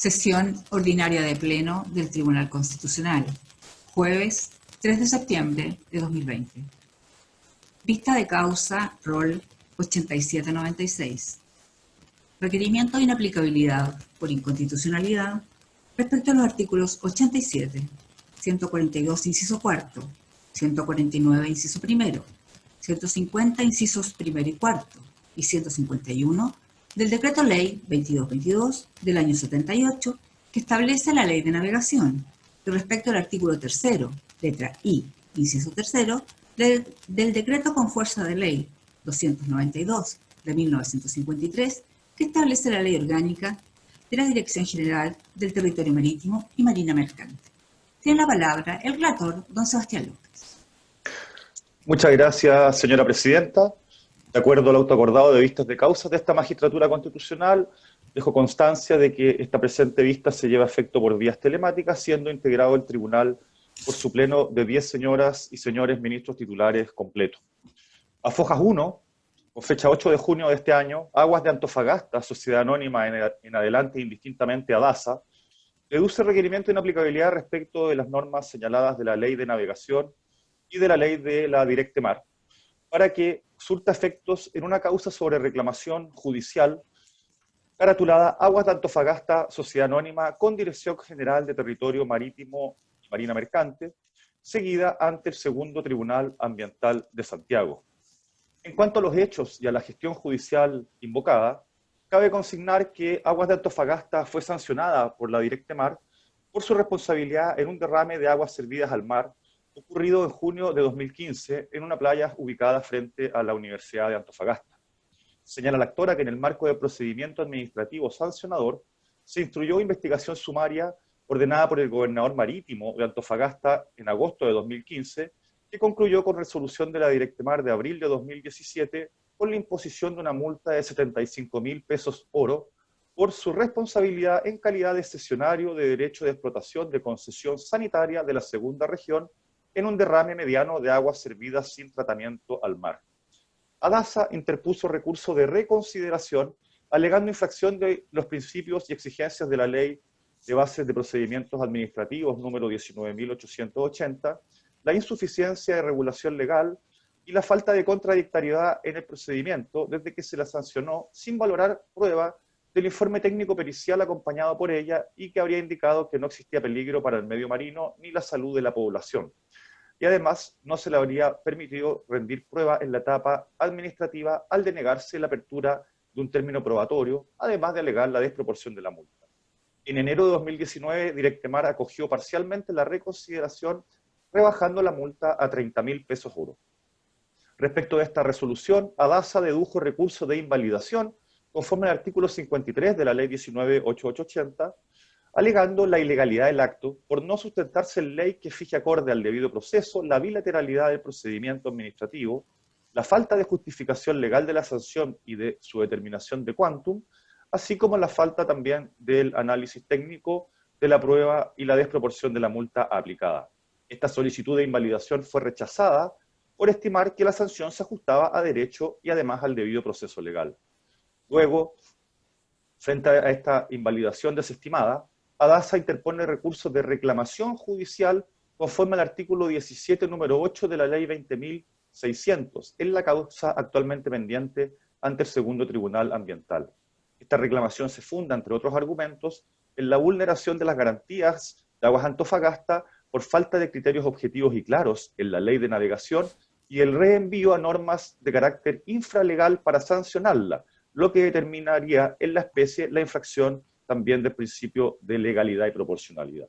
Sesión ordinaria de Pleno del Tribunal Constitucional, jueves 3 de septiembre de 2020. Vista de causa, rol 8796. Requerimiento de inaplicabilidad por inconstitucionalidad respecto a los artículos 87, 142, inciso cuarto, 149, inciso primero, 150, incisos primero y cuarto, y 151 del Decreto Ley 2222 del año 78, que establece la Ley de Navegación, y respecto al artículo tercero, letra I, inciso tercero, del Decreto con fuerza de Ley 292 de 1953, que establece la Ley Orgánica de la Dirección General del Territorio Marítimo y Marina Mercante. Tiene la palabra el relator, don Sebastián López. Muchas gracias, señora presidenta. De acuerdo al autoacordado de vistas de causas de esta magistratura constitucional, dejo constancia de que esta presente vista se lleva a efecto por vías telemáticas, siendo integrado el tribunal por su pleno de 10 señoras y señores ministros titulares completos. A Fojas 1, con fecha 8 de junio de este año, Aguas de Antofagasta, sociedad anónima en adelante indistintamente a DASA, deduce requerimiento de inaplicabilidad respecto de las normas señaladas de la Ley de Navegación y de la Ley de la Directemar, para que surta efectos en una causa sobre reclamación judicial caratulada Aguas de Antofagasta, Sociedad Anónima, con Dirección General de Territorio Marítimo y Marina Mercante, seguida ante el Segundo Tribunal Ambiental de Santiago. En cuanto a los hechos y a la gestión judicial invocada, cabe consignar que Aguas de Antofagasta fue sancionada por la Directemar por su responsabilidad en un derrame de aguas servidas al mar ocurrido en junio de 2015 en una playa ubicada frente a la Universidad de Antofagasta. Señala la actora que en el marco del procedimiento administrativo sancionador se instruyó investigación sumaria ordenada por el gobernador marítimo de Antofagasta en agosto de 2015, que concluyó con resolución de la Directemar de abril de 2017 con la imposición de una multa de 75.000 pesos oro por su responsabilidad en calidad de cesionario de derecho de explotación de concesión sanitaria de la segunda región en un derrame mediano de aguas servidas sin tratamiento al mar. ADASA interpuso recurso de reconsideración alegando infracción de los principios y exigencias de la Ley de Bases de Procedimientos Administrativos número 19.880, la insuficiencia de regulación legal y la falta de contradictoriedad en el procedimiento desde que se la sancionó sin valorar prueba del informe técnico pericial acompañado por ella y que habría indicado que no existía peligro para el medio marino ni la salud de la población. Y además no se le habría permitido rendir prueba en la etapa administrativa al denegarse la apertura de un término probatorio, además de alegar la desproporción de la multa. En enero de 2019, Directemar acogió parcialmente la reconsideración, rebajando la multa a 30.000 pesos oro. Respecto de esta resolución, ADASA dedujo recurso de invalidación conforme al artículo 53 de la Ley 19.8880, alegando la ilegalidad del acto por no sustentarse en ley que fije acorde al debido proceso la bilateralidad del procedimiento administrativo, la falta de justificación legal de la sanción y de su determinación de quantum, así como la falta también del análisis técnico de la prueba y la desproporción de la multa aplicada. Esta solicitud de invalidación fue rechazada por estimar que la sanción se ajustaba a derecho y además al debido proceso legal. Luego, frente a esta invalidación desestimada, ADASA interpone recursos de reclamación judicial conforme al artículo 17, número 8 de la Ley 20.600, en la causa actualmente pendiente ante el Segundo Tribunal Ambiental. Esta reclamación se funda, entre otros argumentos, en la vulneración de las garantías de Aguas Antofagasta por falta de criterios objetivos y claros en la Ley de Navegación y el reenvío a normas de carácter infralegal para sancionarla, lo que determinaría en la especie la infracción también del principio de legalidad y proporcionalidad.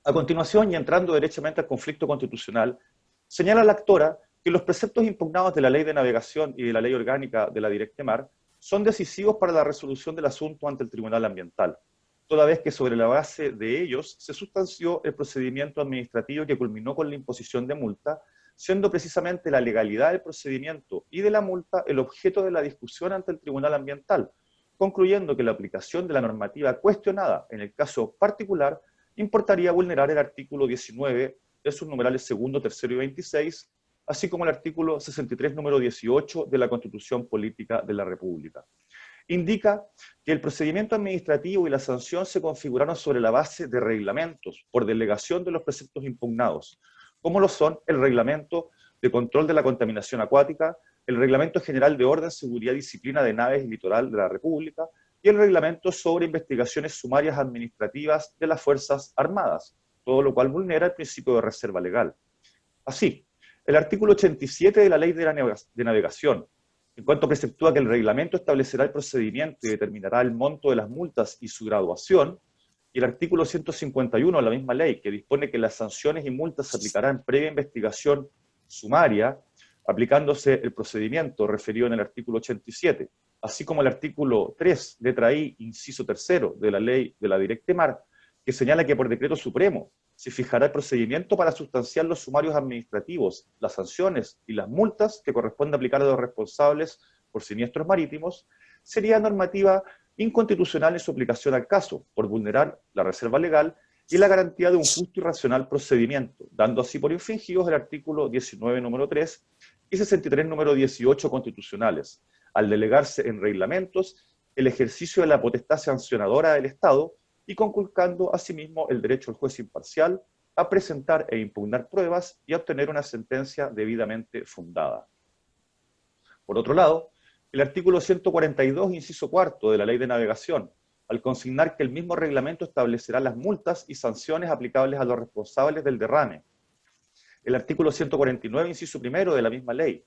A continuación, y entrando derechamente al conflicto constitucional, señala la actora que los preceptos impugnados de la Ley de Navegación y de la Ley Orgánica de la Directemar son decisivos para la resolución del asunto ante el Tribunal Ambiental, toda vez que sobre la base de ellos se sustanció el procedimiento administrativo que culminó con la imposición de multa, siendo precisamente la legalidad del procedimiento y de la multa el objeto de la discusión ante el Tribunal Ambiental, concluyendo que la aplicación de la normativa cuestionada en el caso particular importaría vulnerar el artículo 19 de sus numerales segundo, tercero y 26, así como el artículo 63, número 18 de la Constitución Política de la República. indica que el procedimiento administrativo y la sanción se configuraron sobre la base de reglamentos por delegación de los preceptos impugnados, como lo son el Reglamento de Control de la Contaminación Acuática, el Reglamento General de Orden, Seguridad y Disciplina de Naves y Litoral de la República y el Reglamento sobre Investigaciones Sumarias Administrativas de las Fuerzas Armadas, todo lo cual vulnera el principio de reserva legal. Así, el artículo 87 de la Ley de Navegación, en cuanto preceptúa que el reglamento establecerá el procedimiento y determinará el monto de las multas y su graduación, y el artículo 151 de la misma ley, que dispone que las sanciones y multas se aplicarán previa investigación sumaria, aplicándose el procedimiento referido en el artículo 87, así como el artículo 3, letra I, inciso tercero de la ley de la Directemar, que señala que por decreto supremo se fijará el procedimiento para sustanciar los sumarios administrativos, las sanciones y las multas que corresponde aplicar a los responsables por siniestros marítimos, sería normativa inconstitucional en su aplicación al caso, por vulnerar la reserva legal y la garantía de un justo y racional procedimiento, dando así por infringidos el artículo 19, número 3, y 63, número 18 constitucionales, al delegarse en reglamentos el ejercicio de la potestad sancionadora del Estado y conculcando asimismo el derecho del juez imparcial a presentar e impugnar pruebas y a obtener una sentencia debidamente fundada. Por otro lado, el artículo 142, inciso cuarto de la Ley de Navegación, al consignar que el mismo reglamento establecerá las multas y sanciones aplicables a los responsables del derrame. El artículo 149, inciso primero de la misma ley,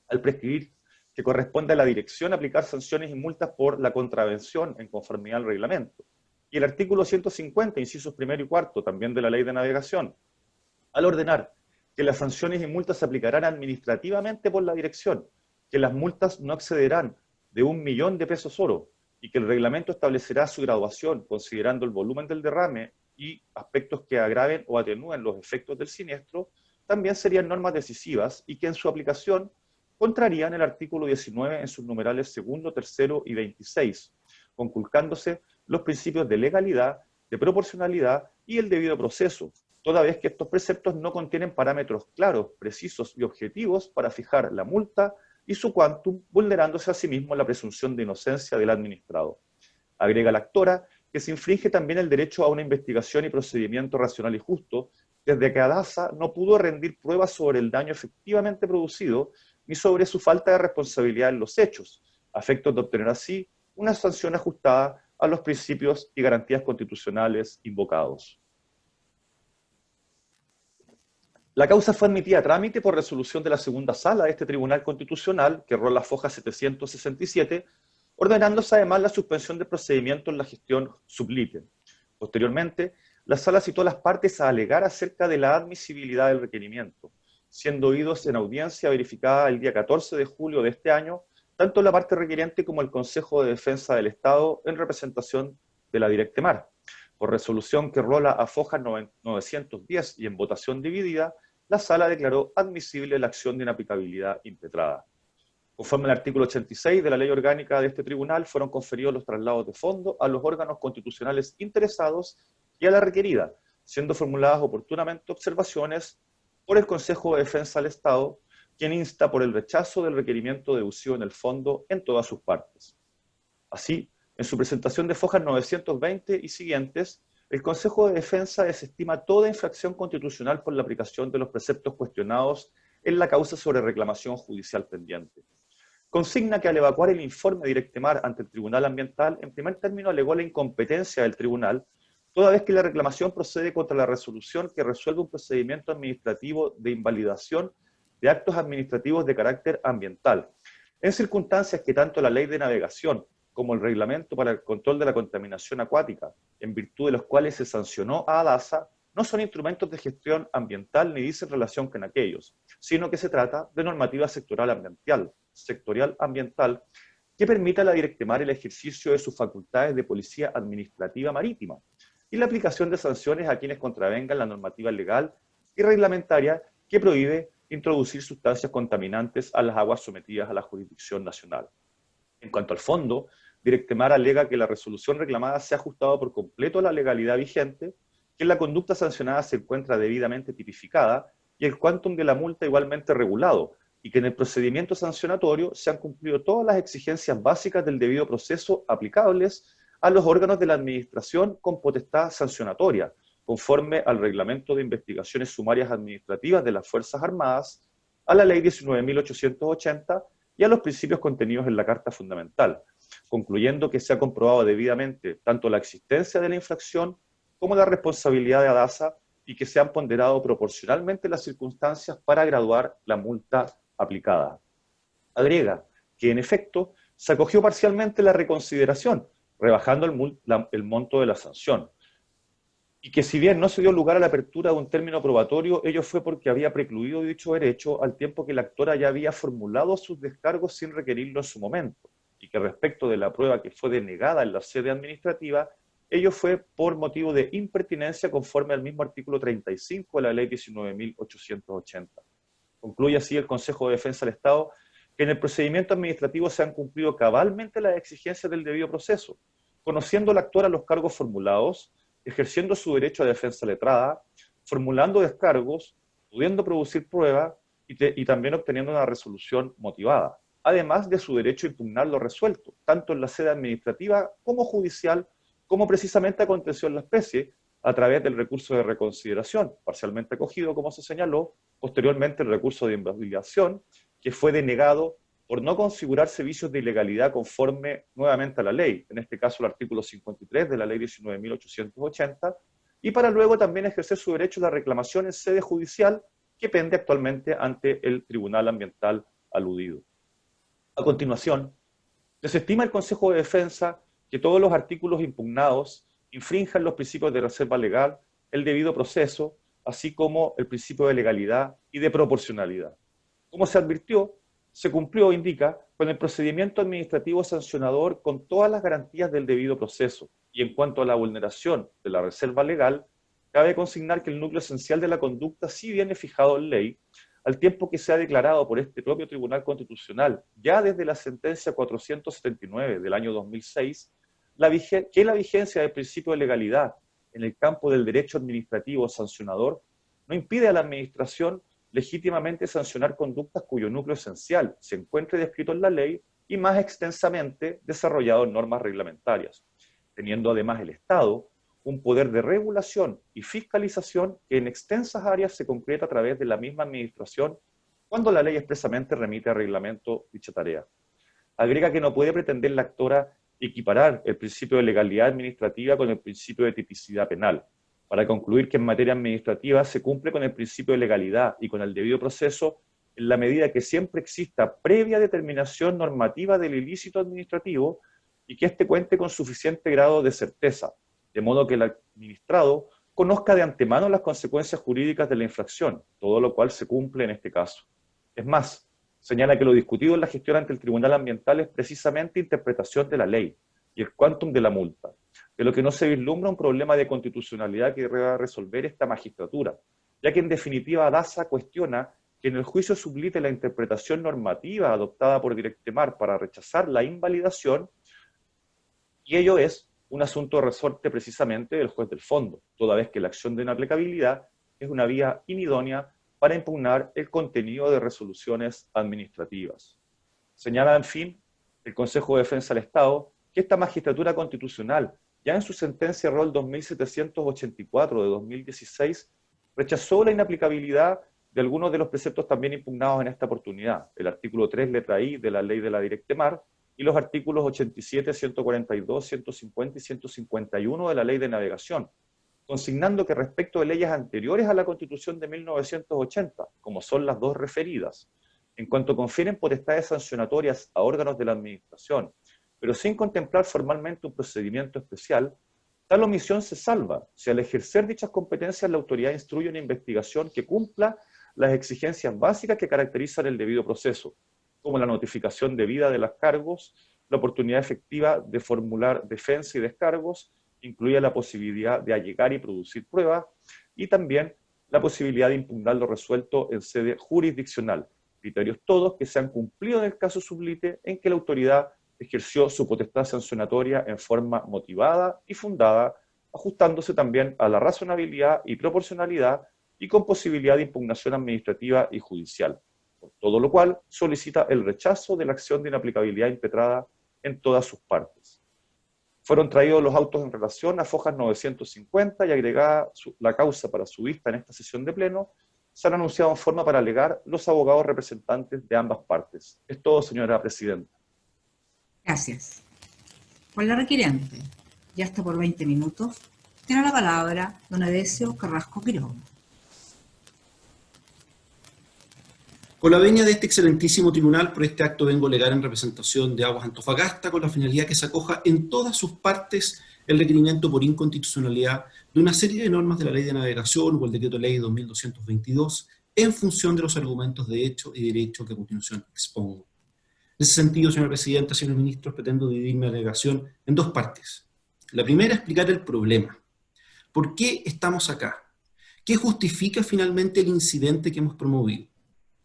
al prescribir que corresponde a la dirección aplicar sanciones y multas por la contravención en conformidad al reglamento. Y el artículo 150, incisos primero y cuarto, también de la Ley de Navegación, al ordenar que las sanciones y multas se aplicarán administrativamente por la dirección, que las multas no excederán de 1 millón de pesos oro y que el reglamento establecerá su graduación considerando el volumen del derrame y aspectos que agraven o atenúen los efectos del siniestro, también serían normas decisivas y que en su aplicación contrarían el artículo 19 en sus numerales segundo, tercero y 26, conculcándose los principios de legalidad, de proporcionalidad y el debido proceso, toda vez que estos preceptos no contienen parámetros claros, precisos y objetivos para fijar la multa y su quantum, vulnerándose asimismo la presunción de inocencia del administrado. Agrega la actora que se infringe también el derecho a una investigación y procedimiento racional y justo, desde que ADASA no pudo rendir pruebas sobre el daño efectivamente producido ni sobre su falta de responsabilidad en los hechos, a efectos de obtener así una sanción ajustada a los principios y garantías constitucionales invocados. La causa fue admitida a trámite por resolución de la segunda sala de este Tribunal Constitucional, que erró la foja 767, ordenándose además la suspensión del procedimiento en la gestión sublite. Posteriormente, la sala citó a las partes a alegar acerca de la admisibilidad del requerimiento, siendo oídos en audiencia verificada el día 14 de julio de este año, tanto la parte requiriente como el Consejo de Defensa del Estado en representación de la Directemar. Por resolución que rola a foja 910 y en votación dividida, la sala declaró admisible la acción de inaplicabilidad impetrada. Conforme al artículo 86 de la Ley Orgánica de este Tribunal, fueron conferidos los traslados de fondo a los órganos constitucionales interesados y a la requerida, siendo formuladas oportunamente observaciones por el Consejo de Defensa del Estado, quien insta por el rechazo del requerimiento deducido en el fondo en todas sus partes. Así, en su presentación de fojas 920 y siguientes, el Consejo de Defensa desestima toda infracción constitucional por la aplicación de los preceptos cuestionados en la causa sobre reclamación judicial pendiente. Consigna que al evacuar el informe de Directemar ante el Tribunal Ambiental, en primer término alegó la incompetencia del tribunal, toda vez que la reclamación procede contra la resolución que resuelve un procedimiento administrativo de invalidación de actos administrativos de carácter ambiental, en circunstancias que tanto la Ley de Navegación como el Reglamento para el Control de la Contaminación Acuática, en virtud de los cuales se sancionó a ADASA, no son instrumentos de gestión ambiental ni dicen relación con aquellos, sino que se trata de normativa sectorial ambiental que permita a la Directemar el ejercicio de sus facultades de policía administrativa marítima y la aplicación de sanciones a quienes contravengan la normativa legal y reglamentaria que prohíbe introducir sustancias contaminantes a las aguas sometidas a la jurisdicción nacional. En cuanto al fondo, Directemar alega que la resolución reclamada se ha ajustado por completo a la legalidad vigente, que la conducta sancionada se encuentra debidamente tipificada y el quantum de la multa igualmente regulado, y que en el procedimiento sancionatorio se han cumplido todas las exigencias básicas del debido proceso aplicables a los órganos de la Administración con potestad sancionatoria, conforme al Reglamento de Investigaciones Sumarias Administrativas de las Fuerzas Armadas, a la Ley 19.880 y a los principios contenidos en la Carta Fundamental, concluyendo que se ha comprobado debidamente tanto la existencia de la infracción como la responsabilidad de ADASA y que se han ponderado proporcionalmente las circunstancias para graduar la multa aplicada. Agrega que, en efecto, se acogió parcialmente la reconsideración, rebajando el monto de la sanción, y que si bien no se dio lugar a la apertura de un término probatorio, ello fue porque había precluido dicho derecho al tiempo que la actora ya había formulado sus descargos sin requerirlo en su momento, y que respecto de la prueba que fue denegada en la sede administrativa, ello fue por motivo de impertinencia conforme al mismo artículo 35 de la Ley 19.880. Concluye así el Consejo de Defensa del Estado que en el procedimiento administrativo se han cumplido cabalmente las exigencias del debido proceso, conociendo la actora los cargos formulados, ejerciendo su derecho a defensa letrada, formulando descargos, pudiendo producir pruebas y también obteniendo una resolución motivada, además de su derecho a impugnar lo resuelto, tanto en la sede administrativa como judicial, como precisamente aconteció en la especie, a través del recurso de reconsideración, parcialmente acogido, como se señaló, posteriormente el recurso de invalidación, que fue denegado por no configurarse vicios de ilegalidad conforme nuevamente a la ley, en este caso el artículo 53 de la ley 19.880, y para luego también ejercer su derecho a la reclamación en sede judicial que pende actualmente ante el Tribunal Ambiental aludido. A continuación, desestima el Consejo de Defensa que todos los artículos impugnados infrinjan los principios de reserva legal, el debido proceso, así como el principio de legalidad y de proporcionalidad. Como se advirtió, se cumplió, indica, con el procedimiento administrativo sancionador con todas las garantías del debido proceso, y en cuanto a la vulneración de la reserva legal, cabe consignar que el núcleo esencial de la conducta sí viene fijado en ley, al tiempo que se ha declarado por este propio Tribunal Constitucional, ya desde la sentencia 479 del año 2006, que la vigencia del principio de legalidad en el campo del derecho administrativo sancionador no impide a la Administración legítimamente sancionar conductas cuyo núcleo esencial se encuentre descrito en la ley y más extensamente desarrollado en normas reglamentarias, teniendo además el Estado un poder de regulación y fiscalización que en extensas áreas se concreta a través de la misma Administración cuando la ley expresamente remite a reglamento dicha tarea. Agrega que no puede pretender la actora equiparar el principio de legalidad administrativa con el principio de tipicidad penal, para concluir que en materia administrativa se cumple con el principio de legalidad y con el debido proceso en la medida que siempre exista previa determinación normativa del ilícito administrativo y que éste cuente con suficiente grado de certeza, de modo que el administrado conozca de antemano las consecuencias jurídicas de la infracción, todo lo cual se cumple en este caso. Es más, señala que lo discutido en la gestión ante el Tribunal Ambiental es precisamente interpretación de la ley y el quantum de la multa, de lo que no se vislumbra un problema de constitucionalidad que deba resolver esta magistratura, ya que en definitiva DASA cuestiona que en el juicio sublite la interpretación normativa adoptada por Directemar para rechazar la invalidación, y ello es un asunto de resorte precisamente del juez del fondo, toda vez que la acción de inaplicabilidad es una vía inidónea para impugnar el contenido de resoluciones administrativas. Señala, en fin, el Consejo de Defensa del Estado que esta magistratura constitucional, ya en su sentencia ROL 2784 de 2016, rechazó la inaplicabilidad de algunos de los preceptos también impugnados en esta oportunidad, el artículo 3, letra I de la ley de la Directemar, y los artículos 87, 142, 150 y 151 de la ley de navegación, consignando que respecto de leyes anteriores a la Constitución de 1980, como son las dos referidas, en cuanto confieren potestades sancionatorias a órganos de la Administración, pero sin contemplar formalmente un procedimiento especial, tal omisión se salva si al ejercer dichas competencias la autoridad instruye una investigación que cumpla las exigencias básicas que caracterizan el debido proceso, como la notificación debida de los cargos, la oportunidad efectiva de formular defensa y descargos, incluida la posibilidad de allegar y producir pruebas, y también la posibilidad de impugnar lo resuelto en sede jurisdiccional, criterios todos que se han cumplido en el caso sublite en que la autoridad ejerció su potestad sancionatoria en forma motivada y fundada, ajustándose también a la razonabilidad y proporcionalidad y con posibilidad de impugnación administrativa y judicial. Por todo lo cual solicita el rechazo de la acción de inaplicabilidad impetrada en todas sus partes. Fueron traídos los autos en relación a Fojas 950 y agregada la causa para su vista en esta sesión de pleno, se han anunciado en forma para alegar los abogados representantes de ambas partes. Es todo, señora presidenta. Gracias. Con la requiriente, ya está por 20 minutos, tiene la palabra don Edesio Carrasco Quiroga. Con la venia de este excelentísimo tribunal, por este acto vengo a alegar en representación de Aguas Antofagasta con la finalidad que se acoja en todas sus partes el requerimiento por inconstitucionalidad de una serie de normas de la Ley de Navegación o el Decreto Ley 2222 en función de los argumentos de hecho y derecho que a continuación expongo. En ese sentido, señora presidenta, señores ministros, pretendo dividir mi alegación en dos partes. La primera, explicar el problema. ¿Por qué estamos acá? ¿Qué justifica finalmente el incidente que hemos promovido?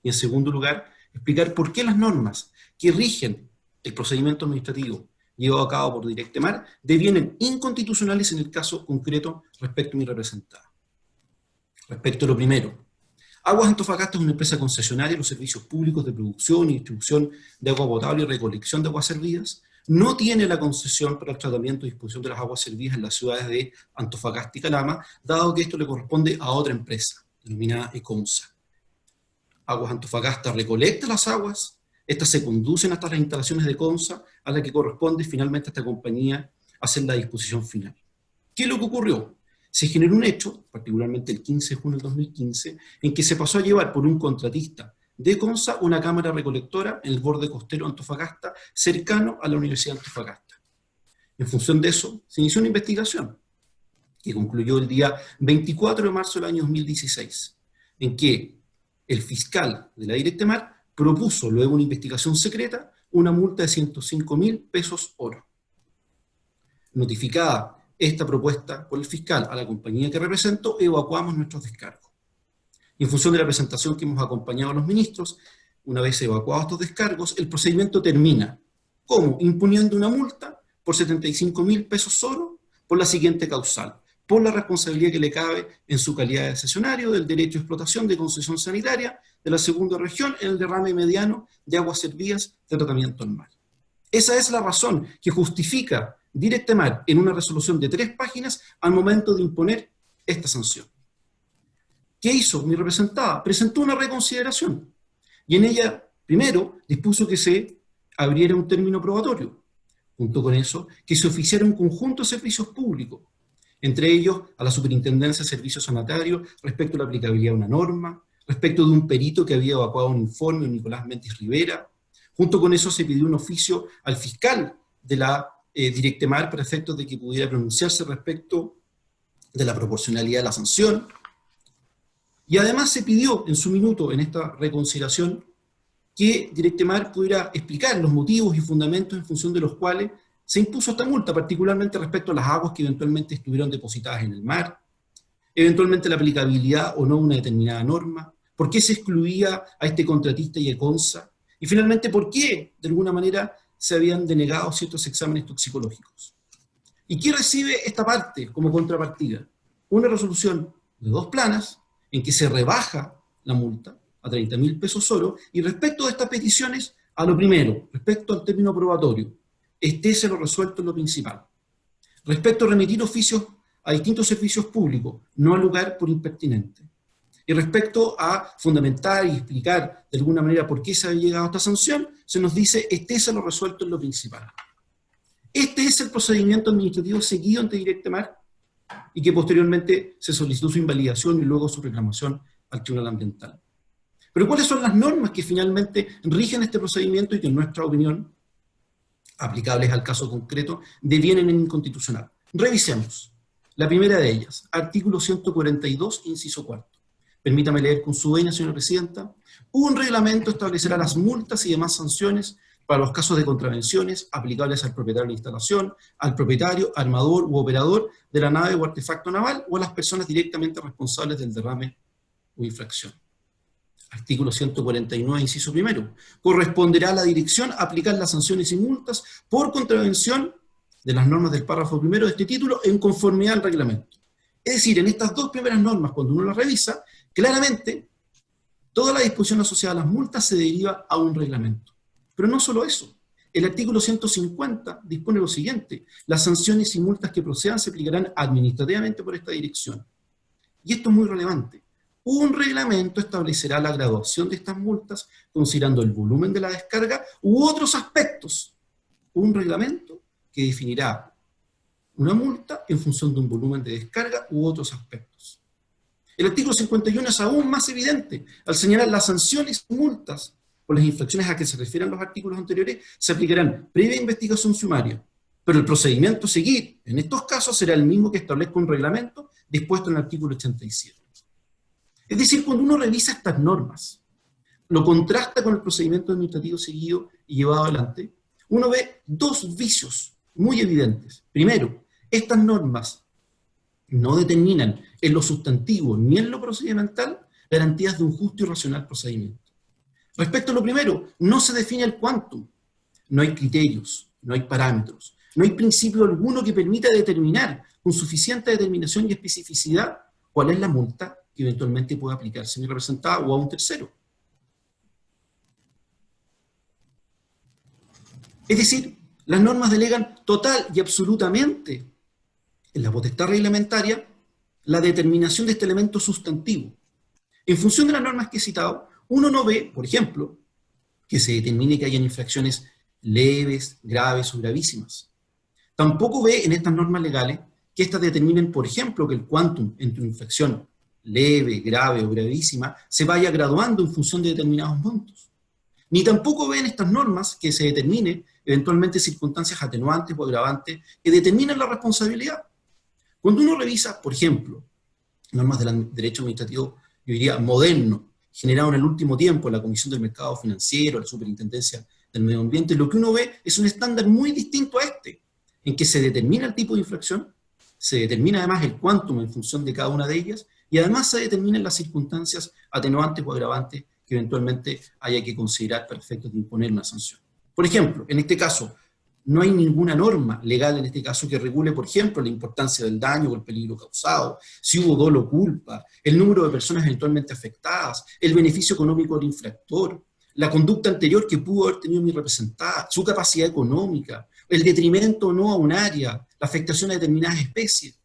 Y en segundo lugar, explicar por qué las normas que rigen el procedimiento administrativo llevado a cabo por Directemar devienen inconstitucionales en el caso concreto respecto a mi representada. Respecto a lo primero, Aguas Antofagasta es una empresa concesionaria de los servicios públicos de producción y distribución de agua potable y recolección de aguas servidas. No tiene la concesión para el tratamiento y disposición de las aguas servidas en las ciudades de Antofagasta y Calama, dado que esto le corresponde a otra empresa, denominada Econsa. Aguas Antofagasta recolecta las aguas, estas se conducen hasta las instalaciones de Consa, a la que corresponde finalmente a esta compañía hacer la disposición final. ¿Qué es lo que ocurrió? Se generó un hecho, particularmente el 15 de junio del 2015, en que se pasó a llevar por un contratista de Consa una cámara recolectora en el borde costero de Antofagasta, cercano a la Universidad de Antofagasta. En función de eso, se inició una investigación, que concluyó el día 24 de marzo del año 2016, en que el fiscal de la Directemar propuso, luego de una investigación secreta, una multa de 105.000 pesos oro. Notificada esta propuesta por el fiscal a la compañía que represento, evacuamos nuestros descargos. Y en función de la presentación que hemos acompañado a los ministros, una vez evacuados estos descargos, el procedimiento termina. ¿Cómo? Imponiendo una multa por 75.000 pesos oro por la siguiente causal: por la responsabilidad que le cabe en su calidad de cesionario del derecho de explotación de concesión sanitaria de la segunda región en el derrame mediano de aguas servidas de tratamiento en mar. Esa es la razón que justifica Directemar en una resolución de 3 páginas al momento de imponer esta sanción. ¿Qué hizo mi representada? Presentó una reconsideración y en ella, primero, dispuso que se abriera un término probatorio. Junto con eso, que se oficiara un conjunto de servicios públicos, entre ellos a la Superintendencia de Servicios Sanitarios respecto a la aplicabilidad de una norma, respecto de un perito que había evacuado un informe, Nicolás Méndez Rivera. Junto con eso se pidió un oficio al fiscal de la Directemar para efectos de que pudiera pronunciarse respecto de la proporcionalidad de la sanción. Y además se pidió en su minuto, en esta reconsideración, que Directemar pudiera explicar los motivos y fundamentos en función de los cuales se impuso esta multa, particularmente respecto a las aguas que eventualmente estuvieron depositadas en el mar, eventualmente la aplicabilidad o no de una determinada norma, por qué se excluía a este contratista y a Consa, y finalmente por qué, de alguna manera, se habían denegado ciertos exámenes toxicológicos. ¿Y qué recibe esta parte como contrapartida? Una resolución de 2 planas, en que se rebaja la multa a 30.000 pesos oro, y respecto de estas peticiones, a lo primero, respecto al término probatorio, estése lo resuelto en lo principal. Respecto a remitir oficios a distintos servicios públicos, no al lugar por impertinente. Y respecto a fundamentar y explicar de alguna manera por qué se ha llegado a esta sanción, se nos dice, estése lo resuelto en lo principal. Este es el procedimiento administrativo seguido ante Directemar y que posteriormente se solicitó su invalidación y luego su reclamación al Tribunal Ambiental. Pero ¿cuáles son las normas que finalmente rigen este procedimiento y que en nuestra opinión, aplicables al caso concreto, devienen en inconstitucional? Revisemos. La primera de ellas, artículo 142, inciso 4. Permítame leer con su venia, señora presidenta. Un reglamento establecerá las multas y demás sanciones para los casos de contravenciones aplicables al propietario de la instalación, al propietario, armador u operador de la nave o artefacto naval o a las personas directamente responsables del derrame o infracción. Artículo 149, inciso primero. Corresponderá a la dirección aplicar las sanciones y multas por contravención de las normas del párrafo primero de este título en conformidad al reglamento. Es decir, en estas 2 primeras normas, cuando uno las revisa, claramente Toda la disposición asociada a las multas se deriva a un reglamento. Pero no solo eso. El artículo 150 dispone lo siguiente: las sanciones y multas que procedan se aplicarán administrativamente por esta dirección. Y esto es muy relevante. Un reglamento establecerá la graduación de estas multas considerando el volumen de la descarga u otros aspectos. Un reglamento que definirá una multa en función de un volumen de descarga u otros aspectos. El artículo 51 es aún más evidente al señalar las sanciones y multas por las infracciones a que se refieren los artículos anteriores se aplicarán previa investigación sumaria, pero el procedimiento a seguir en estos casos será el mismo que establezca un reglamento dispuesto en el artículo 87. Es decir, cuando uno revisa estas normas, lo contrasta con el procedimiento administrativo seguido y llevado adelante, uno ve dos vicios muy evidentes. Primero, estas normas no determinan en lo sustantivo ni en lo procedimental garantías de un justo y racional procedimiento. Respecto a lo primero, no se define el quantum, no hay criterios, no hay parámetros, no hay principio alguno que permita determinar con suficiente determinación y especificidad cuál es la multa que eventualmente pueda aplicarse a mi representada o a un tercero. Es decir, las normas delegan total y absolutamente en la potestad reglamentaria la determinación de este elemento sustantivo. En función de las normas que he citado, uno no ve, por ejemplo, que se determine que hayan infracciones leves, graves o gravísimas. Tampoco ve en estas normas legales que éstas determinen, por ejemplo, que el quantum entre una infracción leve, grave o gravísima se vaya graduando en función de determinados montos. Ni tampoco ve en estas normas que se determine eventualmente circunstancias atenuantes o agravantes que determinan la responsabilidad. Cuando uno revisa, por ejemplo, normas del derecho administrativo, yo diría moderno, generado en el último tiempo en la Comisión del Mercado Financiero, la Superintendencia del Medio Ambiente, lo que uno ve es un estándar muy distinto a este, en que se determina el tipo de infracción, se determina además el quantum en función de cada una de ellas, y además se determinan las circunstancias atenuantes o agravantes que eventualmente haya que considerar para efectos de imponer una sanción. Por ejemplo, en este caso, no hay ninguna norma legal en este caso que regule, por ejemplo, la importancia del daño o el peligro causado, si hubo dolo o culpa, el número de personas eventualmente afectadas, el beneficio económico del infractor, la conducta anterior que pudo haber tenido mi representada, su capacidad económica, el detrimento o no a un área, la afectación a determinadas especies.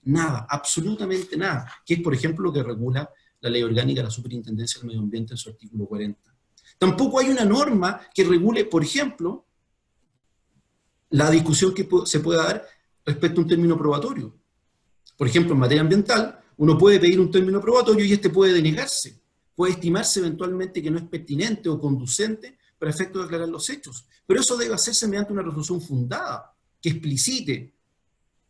Nada, absolutamente nada, que es, por ejemplo, lo que regula la Ley Orgánica de la Superintendencia del Medio Ambiente en su artículo 40. Tampoco hay una norma que regule, por ejemplo, la discusión que se pueda dar respecto a un término probatorio. Por ejemplo, en materia ambiental, uno puede pedir un término probatorio y este puede denegarse. Puede estimarse eventualmente que no es pertinente o conducente para efecto de aclarar los hechos. Pero eso debe hacerse mediante una resolución fundada, que explicite,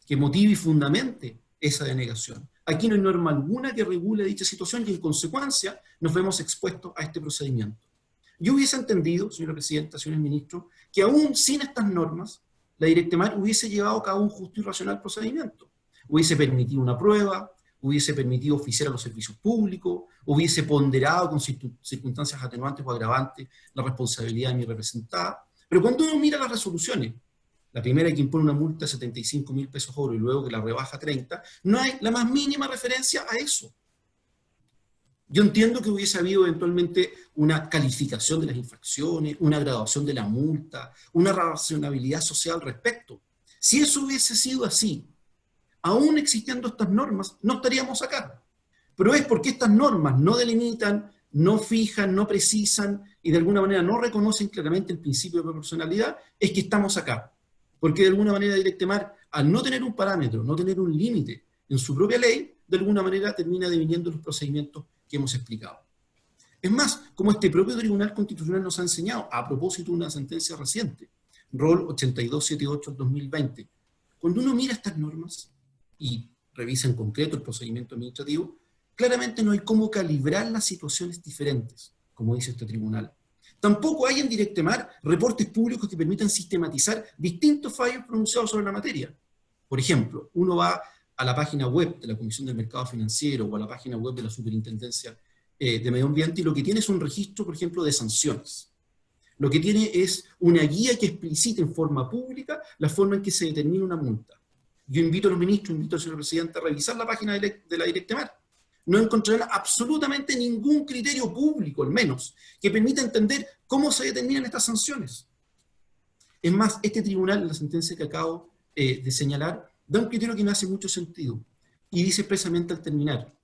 que motive y fundamente esa denegación. Aquí no hay norma alguna que regule dicha situación y en consecuencia nos vemos expuestos a este procedimiento. Yo hubiese entendido, señora Presidenta, señores ministros, que aún sin estas normas, la Directemar hubiese llevado a cabo un justo y racional procedimiento. Hubiese permitido una prueba, hubiese permitido oficiar a los servicios públicos, hubiese ponderado con circunstancias atenuantes o agravantes la responsabilidad de mi representada. Pero cuando uno mira las resoluciones, la primera que impone una multa de 75.000 pesos oro y luego que la rebaja a 30, no hay la más mínima referencia a eso. Yo entiendo que hubiese habido eventualmente una calificación de las infracciones, una graduación de la multa, una racionalidad social al respecto. Si eso hubiese sido así, aún existiendo estas normas, no estaríamos acá. Pero es porque estas normas no delimitan, no fijan, no precisan y de alguna manera no reconocen claramente el principio de proporcionalidad, es que estamos acá. Porque de alguna manera Directemar, al no tener un parámetro, no tener un límite en su propia ley, de alguna manera termina deviniendo los procedimientos que hemos explicado. Es más, como este propio Tribunal Constitucional nos ha enseñado, a propósito de una sentencia reciente, Rol 8278/2020, cuando uno mira estas normas y revisa en concreto el procedimiento administrativo, claramente no hay cómo calibrar las situaciones diferentes, como dice este tribunal. Tampoco hay en Directemar reportes públicos que permitan sistematizar distintos fallos pronunciados sobre la materia. Por ejemplo, uno va a la página web de la Comisión del Mercado Financiero o a la página web de la Superintendencia de Medio Ambiente y lo que tiene es un registro, por ejemplo, de sanciones. Lo que tiene es una guía que explicita en forma pública la forma en que se determina una multa. Yo invito a los ministros, invito al señor presidente a revisar la página de la Directemar. no encontrarán absolutamente ningún criterio público, al menos, que permita entender cómo se determinan estas sanciones. Es más, este tribunal, en la sentencia que acabo de señalar, da un criterio que me hace mucho sentido, y dice expresamente al terminar: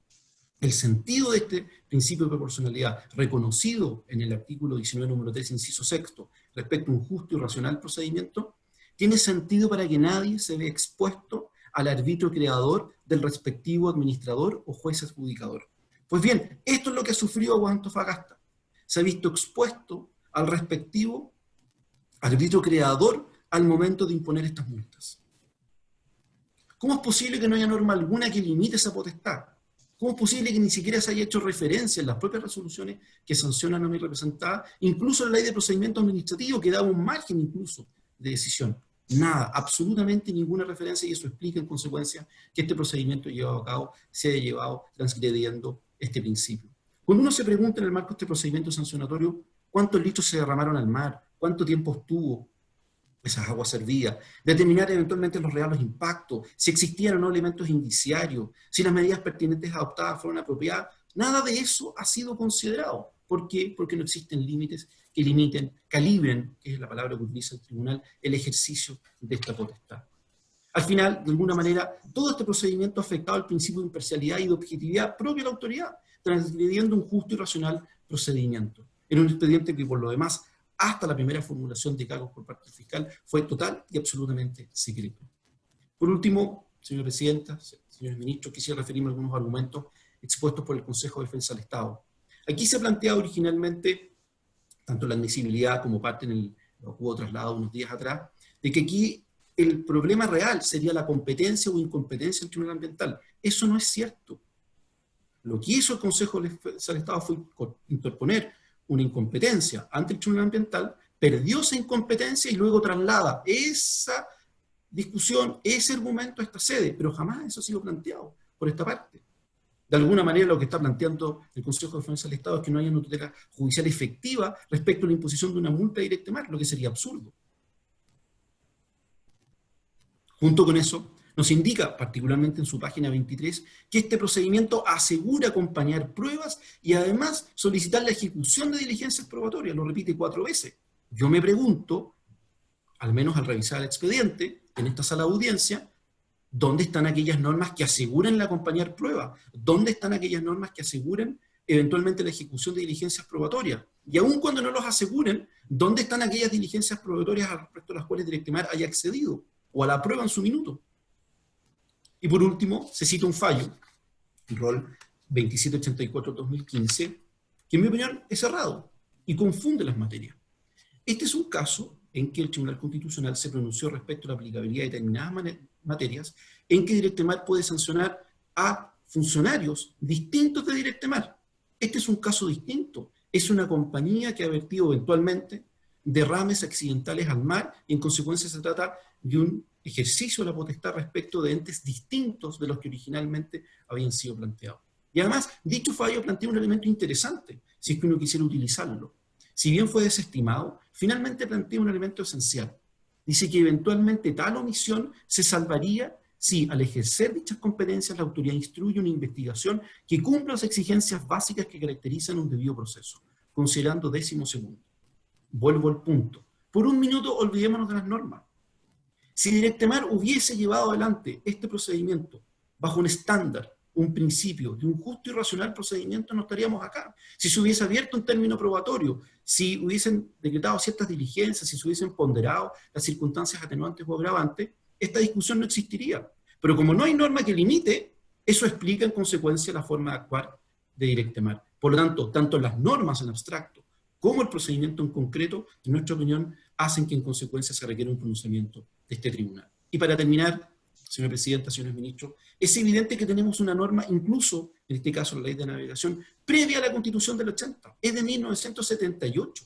el sentido de este principio de proporcionalidad, reconocido en el artículo 19, número 3, inciso sexto, respecto a un justo y racional procedimiento, tiene sentido para que nadie se vea expuesto al arbitrio creador del respectivo administrador o juez adjudicador. Pues bien, esto es lo que ha sufrido Aguas Antofagasta. Se ha visto expuesto al respectivo arbitrio creador al momento de imponer estas multas. ¿Cómo es posible que no haya norma alguna que limite esa potestad? ¿Cómo es posible que ni siquiera se haya hecho referencia en las propias resoluciones que sancionan a mi representada, incluso en la ley de procedimiento administrativo, que daba un margen incluso de decisión? Nada, absolutamente ninguna referencia, y eso explica en consecuencia que este procedimiento llevado a cabo se haya llevado transgrediendo este principio. Cuando uno se pregunta en el marco de este procedimiento sancionatorio cuántos litros se derramaron al mar, cuánto tiempo estuvo esas aguas servidas, determinar eventualmente los reales impactos, si existían o no elementos indiciarios, si las medidas pertinentes adoptadas fueron apropiadas, nada de eso ha sido considerado. ¿Por qué? Porque no existen límites que limiten, calibren, que es la palabra que utiliza el tribunal, el ejercicio de esta potestad. Al final, de alguna manera, todo este procedimiento ha afectado el principio de imparcialidad y de objetividad propia de la autoridad, transgrediendo un justo y racional procedimiento. En un expediente que, por lo demás, hasta la primera formulación de cargos por parte del fiscal, fue total y absolutamente secreto. Por último, señora presidenta, señores ministros, quisiera referirme a algunos argumentos expuestos por el Consejo de Defensa del Estado. Aquí se ha planteado originalmente, tanto la admisibilidad como parte en el hubo traslado unos días atrás, de que aquí el problema real sería la competencia o incompetencia del Tribunal Ambiental. Eso no es cierto. Lo que hizo el Consejo de Defensa del Estado fue interponer una incompetencia ante el Tribunal Ambiental, perdió esa incompetencia y luego traslada esa discusión, ese argumento a esta sede, pero jamás eso ha sido planteado por esta parte. De alguna manera lo que está planteando el Consejo de Defensa del Estado es que no haya una tutela judicial efectiva respecto a la imposición de una multa directa mar, lo que sería absurdo. Junto con eso, nos indica, particularmente en su página 23, que este procedimiento asegura acompañar pruebas y además solicitar la ejecución de diligencias probatorias, lo repite 4 veces. Yo me pregunto, al menos al revisar el expediente, en esta sala de audiencia, ¿dónde están aquellas normas que aseguren la acompañar pruebas? ¿Dónde están aquellas normas que aseguren eventualmente la ejecución de diligencias probatorias? Y aun cuando no los aseguren, ¿dónde están aquellas diligencias probatorias al respecto de las cuales Directemar haya accedido o a la prueba en su minuto? Y por último, se cita un fallo, el rol 2784-2015, que en mi opinión es errado y confunde las materias. Este es un caso en que el Tribunal Constitucional se pronunció respecto a la aplicabilidad de determinadas materias en que Directemar puede sancionar a funcionarios distintos de Directemar. Este es un caso distinto. Es una compañía que ha vertido eventualmente derrames accidentales al mar y en consecuencia se trata de un ejercicio de la potestad respecto de entes distintos de los que originalmente habían sido planteados. Y además, dicho fallo plantea un elemento interesante, si es que uno quisiera utilizarlo. Si bien fue desestimado, finalmente plantea un elemento esencial. Dice que eventualmente tal omisión se salvaría si, al ejercer dichas competencias, la autoridad instruye una investigación que cumpla las exigencias básicas que caracterizan un debido proceso, considerando 12º. Vuelvo al punto. Por un minuto olvidémonos de las normas. Si Directemar hubiese llevado adelante este procedimiento bajo un estándar, un principio de un justo y racional procedimiento, no estaríamos acá. Si se hubiese abierto un término probatorio, si hubiesen decretado ciertas diligencias, si se hubiesen ponderado las circunstancias atenuantes o agravantes, esta discusión no existiría. Pero como no hay norma que limite, eso explica en consecuencia la forma de actuar de Directemar. Por lo tanto, tanto las normas en abstracto como el procedimiento en concreto, en nuestra opinión, hacen que en consecuencia se requiera un pronunciamiento de este tribunal. Y para terminar, señora presidenta, señores ministros, es evidente que tenemos una norma, incluso en este caso la ley de navegación, previa a la Constitución del 80, es de 1978.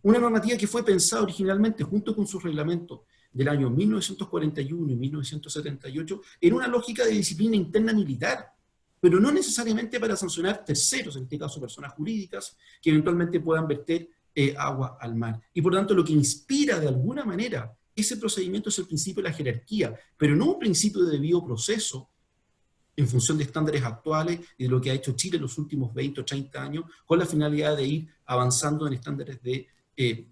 Una normativa que fue pensada originalmente junto con sus reglamentos del año 1941 y 1978 en una lógica de disciplina interna militar, pero no necesariamente para sancionar terceros, en este caso personas jurídicas, que eventualmente puedan verter agua al mar. Y por tanto lo que inspira de alguna manera ese procedimiento es el principio de la jerarquía, pero no un principio de debido proceso en función de estándares actuales y de lo que ha hecho Chile en los últimos 20 o 30 años, con la finalidad de ir avanzando en estándares de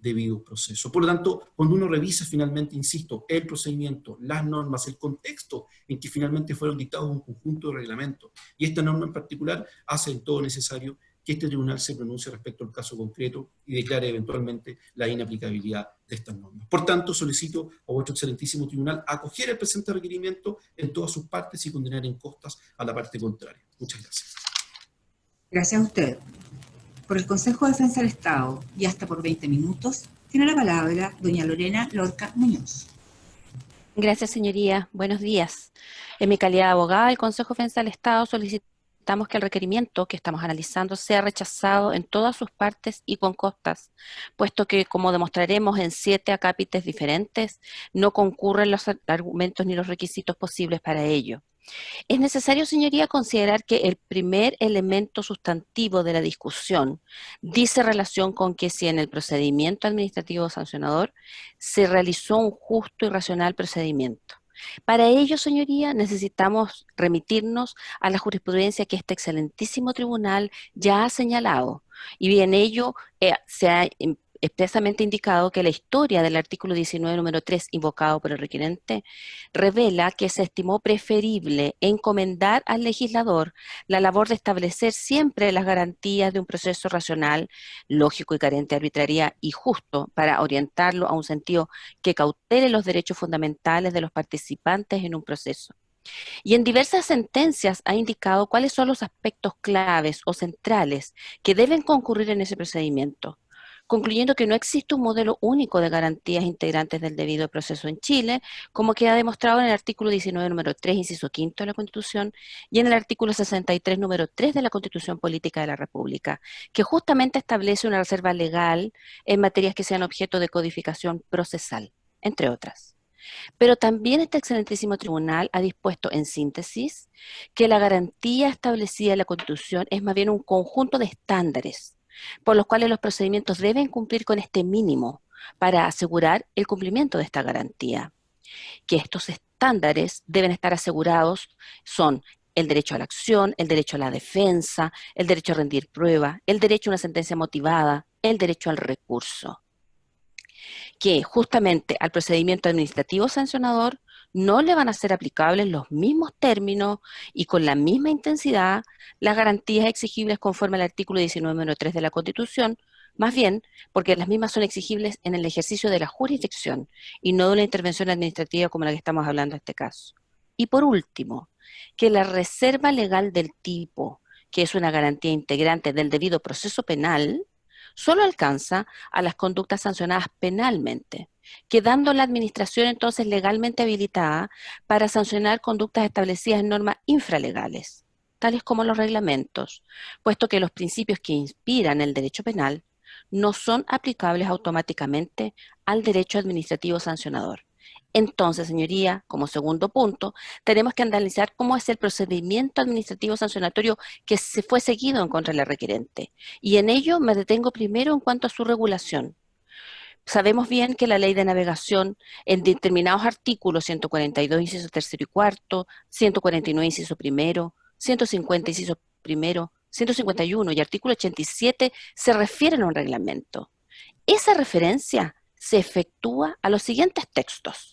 debido proceso. Por lo tanto, cuando uno revisa finalmente, insisto, el procedimiento, las normas, el contexto en que finalmente fueron dictados un conjunto de reglamentos, y esta norma en particular hace todo necesario que este tribunal se pronuncie respecto al caso concreto y declare eventualmente la inaplicabilidad de estas normas. Por tanto, solicito a vuestro excelentísimo tribunal acoger el presente requerimiento en todas sus partes y condenar en costas a la parte contraria. Muchas gracias. Gracias a usted. Por el Consejo de Defensa del Estado y hasta por 20 minutos, tiene la palabra doña Lorena Lorca Muñoz. Gracias, señoría. Buenos días. En mi calidad de abogada del Consejo de Defensa del Estado solicitamos que el requerimiento que estamos analizando sea rechazado en todas sus partes y con costas, puesto que, como demostraremos en 7 acápites diferentes, no concurren los argumentos ni los requisitos posibles para ello. Es necesario, señoría, considerar que el primer elemento sustantivo de la discusión dice relación con que si en el procedimiento administrativo sancionador se realizó un justo y racional procedimiento. Para ello, señoría, necesitamos remitirnos a la jurisprudencia que este excelentísimo tribunal ya ha señalado, y bien ello se ha expresamente indicado que la historia del artículo 19, número 3, invocado por el requerente, revela que se estimó preferible encomendar al legislador la labor de establecer siempre las garantías de un proceso racional, lógico y carente de arbitrariedad y justo para orientarlo a un sentido que cautele los derechos fundamentales de los participantes en un proceso. Y en diversas sentencias ha indicado cuáles son los aspectos claves o centrales que deben concurrir en ese procedimiento, concluyendo que no existe un modelo único de garantías integrantes del debido proceso en Chile, como queda demostrado en el artículo 19, número 3, inciso 5 de la Constitución, y en el artículo 63, número 3 de la Constitución Política de la República, que justamente establece una reserva legal en materias que sean objeto de codificación procesal, entre otras. Pero también este excelentísimo tribunal ha dispuesto, en síntesis, que la garantía establecida en la Constitución es más bien un conjunto de estándares, por los cuales los procedimientos deben cumplir con este mínimo para asegurar el cumplimiento de esta garantía. Que estos estándares deben estar asegurados son el derecho a la acción, el derecho a la defensa, el derecho a rendir prueba, el derecho a una sentencia motivada, el derecho al recurso. Que justamente al procedimiento administrativo sancionador no le van a ser aplicables los mismos términos y con la misma intensidad las garantías exigibles conforme al artículo 19, número 3 de la Constitución, más bien porque las mismas son exigibles en el ejercicio de la jurisdicción y no de una intervención administrativa como la que estamos hablando en este caso. Y por último, que la reserva legal del tipo, que es una garantía integrante del debido proceso penal, solo alcanza a las conductas sancionadas penalmente, quedando la administración entonces legalmente habilitada para sancionar conductas establecidas en normas infralegales, tales como los reglamentos, puesto que los principios que inspiran el derecho penal no son aplicables automáticamente al derecho administrativo sancionador. Entonces, señoría, como segundo punto, tenemos que analizar cómo es el procedimiento administrativo sancionatorio que se fue seguido en contra de la requerente. Y en ello me detengo primero en cuanto a su regulación. Sabemos bien que la ley de navegación en determinados artículos, 142, inciso tercero y cuarto, 149, inciso primero, 150, inciso primero, 151 y artículo 87 se refieren a un reglamento. Esa referencia se efectúa a los siguientes textos.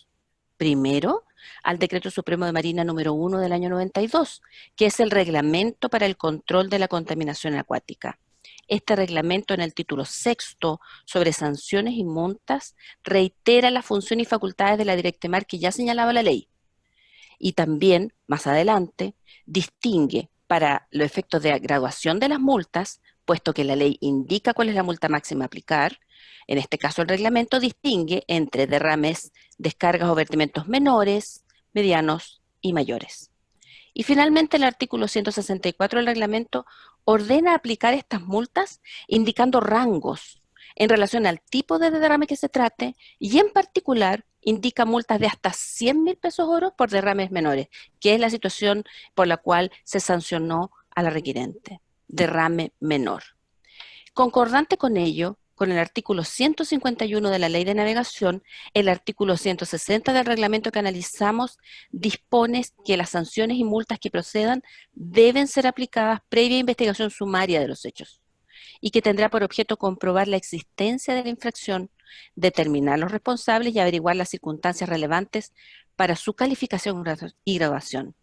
Primero, al Decreto Supremo de Marina número 1 del año 92, que es el reglamento para el control de la contaminación acuática. Este reglamento en el título 6 sobre sanciones y multas reitera las funciones y facultades de la Directemar que ya señalaba la ley. Y también, más adelante, distingue para los efectos de graduación de las multas, puesto que la ley indica cuál es la multa máxima a aplicar. En este caso, el reglamento distingue entre derrames, descargas o vertimientos menores, medianos y mayores. Y finalmente, el artículo 164 del reglamento ordena aplicar estas multas indicando rangos en relación al tipo de derrame que se trate y en particular indica multas de hasta 100.000 pesos oro por derrames menores, que es la situación por la cual se sancionó a la requerente, derrame menor. Concordante con ello, con el artículo 151 de la Ley de Navegación, el artículo 160 del reglamento que analizamos dispone que las sanciones y multas que procedan deben ser aplicadas previa investigación sumaria de los hechos y que tendrá por objeto comprobar la existencia de la infracción, determinar los responsables y averiguar las circunstancias relevantes para su calificación y graduación.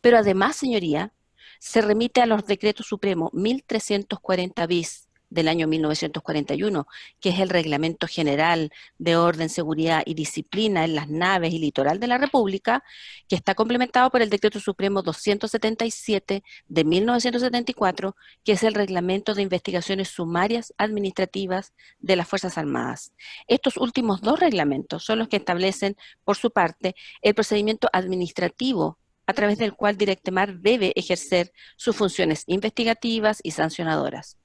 Pero además, señoría, se remite a los decretos supremos 1340 bis del año 1941, que es el Reglamento General de Orden, Seguridad y Disciplina en las naves y litoral de la República, que está complementado por el Decreto Supremo 277 de 1974, que es el Reglamento de Investigaciones Sumarias Administrativas de las Fuerzas Armadas. Estos últimos dos reglamentos son los que establecen, por su parte, el procedimiento administrativo a través del cual Directemar debe ejercer sus funciones investigativas y sancionadoras,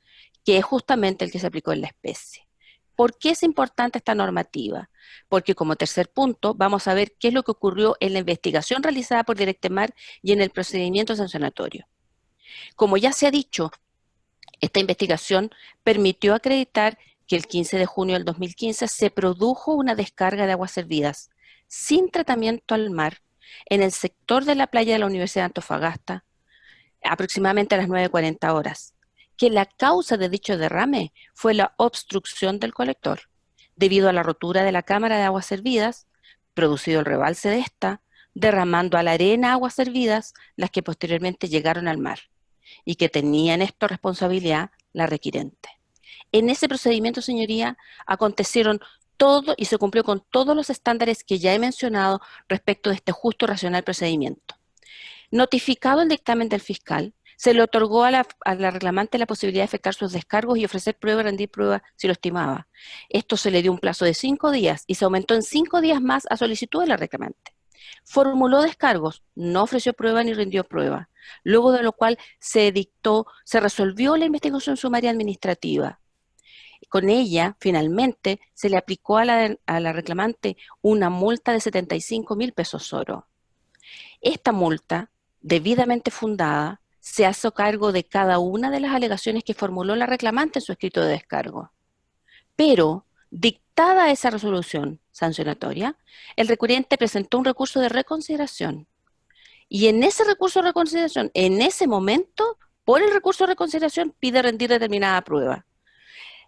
que es justamente el que se aplicó en la especie. ¿Por qué es importante esta normativa? Porque como tercer punto vamos a ver qué es lo que ocurrió en la investigación realizada por Directemar y en el procedimiento sancionatorio. Como ya se ha dicho, esta investigación permitió acreditar que el 15 de junio del 2015 se produjo una descarga de aguas servidas sin tratamiento al mar en el sector de la playa de la Universidad de Antofagasta, aproximadamente a las 9:40 horas, que la causa de dicho derrame fue la obstrucción del colector, debido a la rotura de la cámara de aguas servidas, producido el rebalse de esta, derramando a la arena aguas servidas, las que posteriormente llegaron al mar, y que tenía en esto responsabilidad la requirente. En ese procedimiento, señoría, acontecieron todo y se cumplió con todos los estándares que ya he mencionado respecto de este justo y racional procedimiento. Notificado el dictamen del fiscal, se le otorgó a la reclamante la posibilidad de efectuar sus descargos y ofrecer prueba y rendir prueba si lo estimaba. Esto se le dio un plazo de 5 días y se aumentó en 5 días más a solicitud de la reclamante. Formuló descargos, no ofreció prueba ni rindió prueba, luego de lo cual se resolvió la investigación sumaria administrativa. Con ella, finalmente, se le aplicó a la reclamante una multa de 75.000 pesos oro. Esta multa, debidamente fundada, se hace cargo de cada una de las alegaciones que formuló la reclamante en su escrito de descargo. Pero, dictada esa resolución sancionatoria, el recurrente presentó un recurso de reconsideración. Y en ese recurso de reconsideración, en ese momento, por el recurso de reconsideración, pide rendir determinada prueba.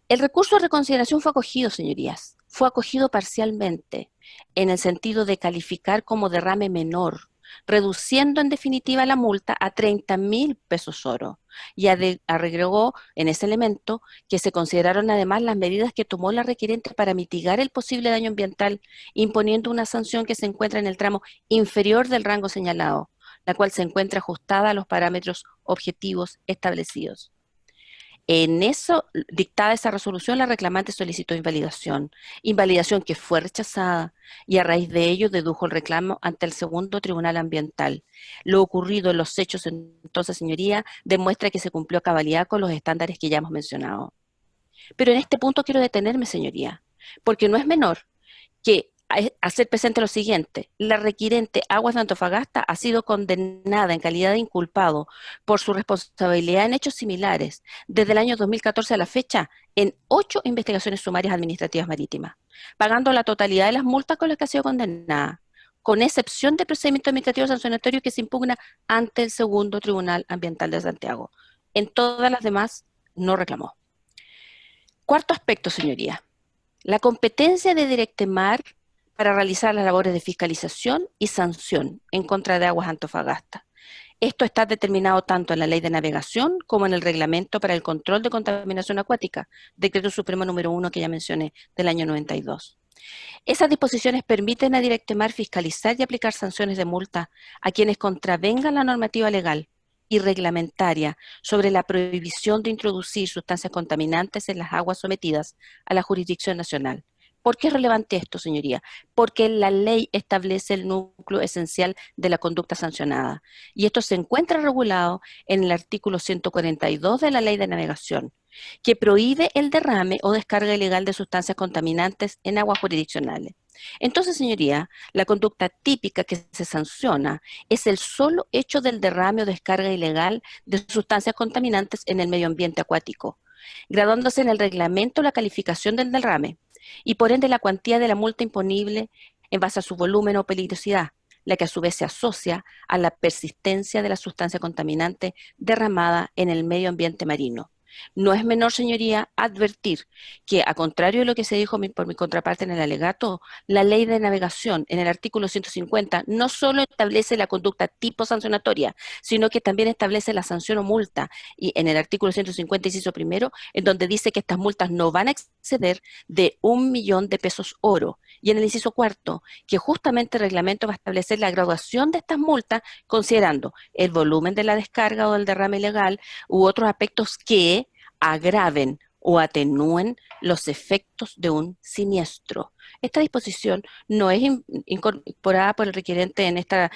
El recurso de reconsideración fue acogido, señorías. Fue acogido parcialmente, en el sentido de calificar como derrame menor, reduciendo en definitiva la multa a 30.000 pesos oro. Y agregó en ese elemento que se consideraron además las medidas que tomó la requirente para mitigar el posible daño ambiental, imponiendo una sanción que se encuentra en el tramo inferior del rango señalado, la cual se encuentra ajustada a los parámetros objetivos establecidos. En eso, dictada esa resolución, la reclamante solicitó invalidación que fue rechazada y a raíz de ello dedujo el reclamo ante el segundo tribunal ambiental. Lo ocurrido en los hechos entonces, señoría, demuestra que se cumplió a cabalidad con los estándares que ya hemos mencionado. Pero en este punto quiero detenerme, señoría, porque no es menor que hacer presente lo siguiente: la requirente Aguas de Antofagasta ha sido condenada en calidad de inculpado por su responsabilidad en hechos similares desde el año 2014 a la fecha en 8 investigaciones sumarias administrativas marítimas, pagando la totalidad de las multas con las que ha sido condenada, con excepción del procedimiento administrativo sancionatorio que se impugna ante el segundo Tribunal Ambiental de Santiago. En todas las demás no reclamó. Cuarto aspecto, señoría: la competencia de Directemar para realizar las labores de fiscalización y sanción en contra de Aguas Antofagasta. Esto está determinado tanto en la Ley de Navegación como en el Reglamento para el Control de Contaminación Acuática, Decreto Supremo número 1 que ya mencioné, del año 92. Esas disposiciones permiten a Directemar fiscalizar y aplicar sanciones de multa a quienes contravengan la normativa legal y reglamentaria sobre la prohibición de introducir sustancias contaminantes en las aguas sometidas a la jurisdicción nacional. ¿Por qué es relevante esto, señoría? Porque la ley establece el núcleo esencial de la conducta sancionada y esto se encuentra regulado en el artículo 142 de la Ley de Navegación, que prohíbe el derrame o descarga ilegal de sustancias contaminantes en aguas jurisdiccionales. Entonces, señoría, la conducta típica que se sanciona es el solo hecho del derrame o descarga ilegal de sustancias contaminantes en el medio ambiente acuático, graduándose en el reglamento la calificación del derrame y por ende la cuantía de la multa imponible en base a su volumen o peligrosidad, la que a su vez se asocia a la persistencia de la sustancia contaminante derramada en el medio ambiente marino. No es menor, señoría, advertir que, a contrario de lo que se dijo por mi contraparte en el alegato, la ley de navegación en el artículo 150 no solo establece la conducta tipo sancionatoria, sino que también establece la sanción o multa, y en el artículo 150, inciso primero, en donde dice que estas multas no van a exceder de 1.000.000 de pesos oro, y en el inciso cuarto, que justamente el reglamento va a establecer la graduación de estas multas considerando el volumen de la descarga o del derrame ilegal u otros aspectos que agraven o atenúen los efectos de un siniestro. Esta disposición no es incorporada por el requerente en esta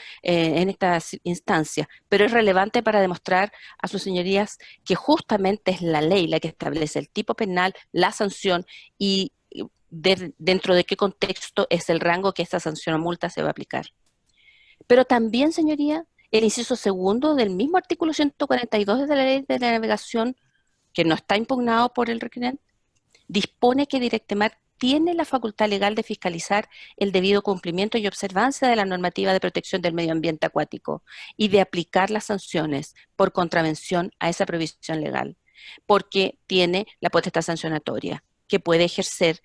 instancia, pero es relevante para demostrar a sus señorías que justamente es la ley la que establece el tipo penal, la sanción y dentro de qué contexto es el rango que esta sanción o multa se va a aplicar. Pero también, señoría, el inciso segundo del mismo artículo 142 de la Ley de la Navegación, que no está impugnado por el requerente, dispone que Directemar tiene la facultad legal de fiscalizar el debido cumplimiento y observancia de la normativa de protección del medio ambiente acuático y de aplicar las sanciones por contravención a esa prohibición legal, porque tiene la potestad sancionatoria que puede ejercer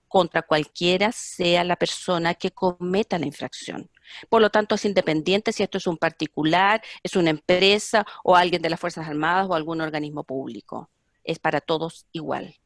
contra cualquiera sea la persona que cometa la infracción. Por lo tanto, es independiente si esto es un particular, es una empresa o alguien de las Fuerzas Armadas o algún organismo público. Es para todos igual.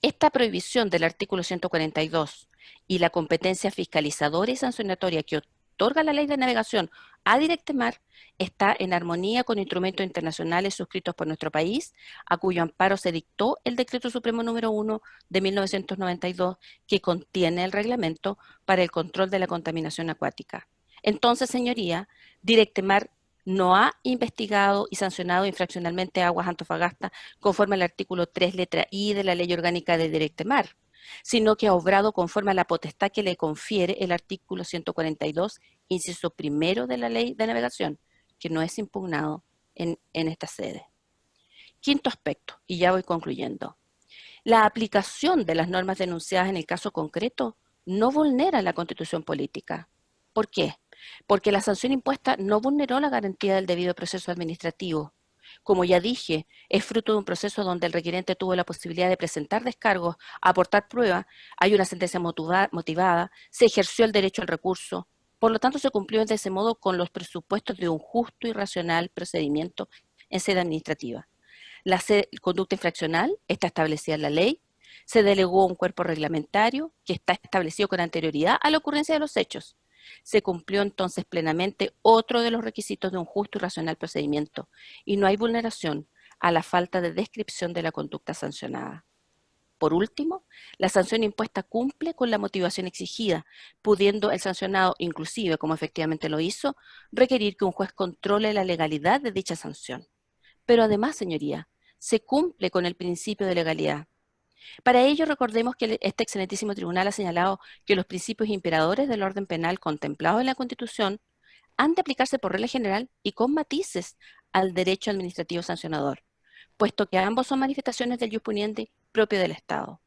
Esta prohibición del artículo 142 y la competencia fiscalizadora y sancionatoria que otorga la Ley de Navegación a Directemar está en armonía con instrumentos internacionales suscritos por nuestro país, a cuyo amparo se dictó el Decreto Supremo número 1 de 1992, que contiene el reglamento para el control de la contaminación acuática. Entonces, señoría, Directemar no ha investigado y sancionado infraccionalmente Aguas Antofagasta conforme al artículo 3, letra I de la Ley Orgánica de Directemar, sino que ha obrado conforme a la potestad que le confiere el artículo 142, inciso primero de la Ley de Navegación, que no es impugnado en esta sede. Quinto aspecto, y ya voy concluyendo. La aplicación de las normas denunciadas en el caso concreto no vulnera la Constitución política. ¿Por qué? Porque la sanción impuesta no vulneró la garantía del debido proceso administrativo. Como ya dije, es fruto de un proceso donde el requerente tuvo la posibilidad de presentar descargos, aportar prueba, hay una sentencia motivada, se ejerció el derecho al recurso. Por lo tanto, se cumplió de ese modo con los presupuestos de un justo y racional procedimiento en sede administrativa. La conducta infraccional está establecida en la ley, se delegó un cuerpo reglamentario que está establecido con anterioridad a la ocurrencia de los hechos. Se cumplió entonces plenamente otro de los requisitos de un justo y racional procedimiento y no hay vulneración a la falta de descripción de la conducta sancionada. Por último, la sanción impuesta cumple con la motivación exigida, pudiendo el sancionado, inclusive, como efectivamente lo hizo, requerir que un juez controle la legalidad de dicha sanción. Pero además, señoría, se cumple con el principio de legalidad. Para ello, recordemos que este excelentísimo tribunal ha señalado que los principios imperadores del orden penal contemplados en la Constitución han de aplicarse por regla general y con matices al derecho administrativo sancionador, puesto que ambos son manifestaciones del ius puniendi propio del Estado.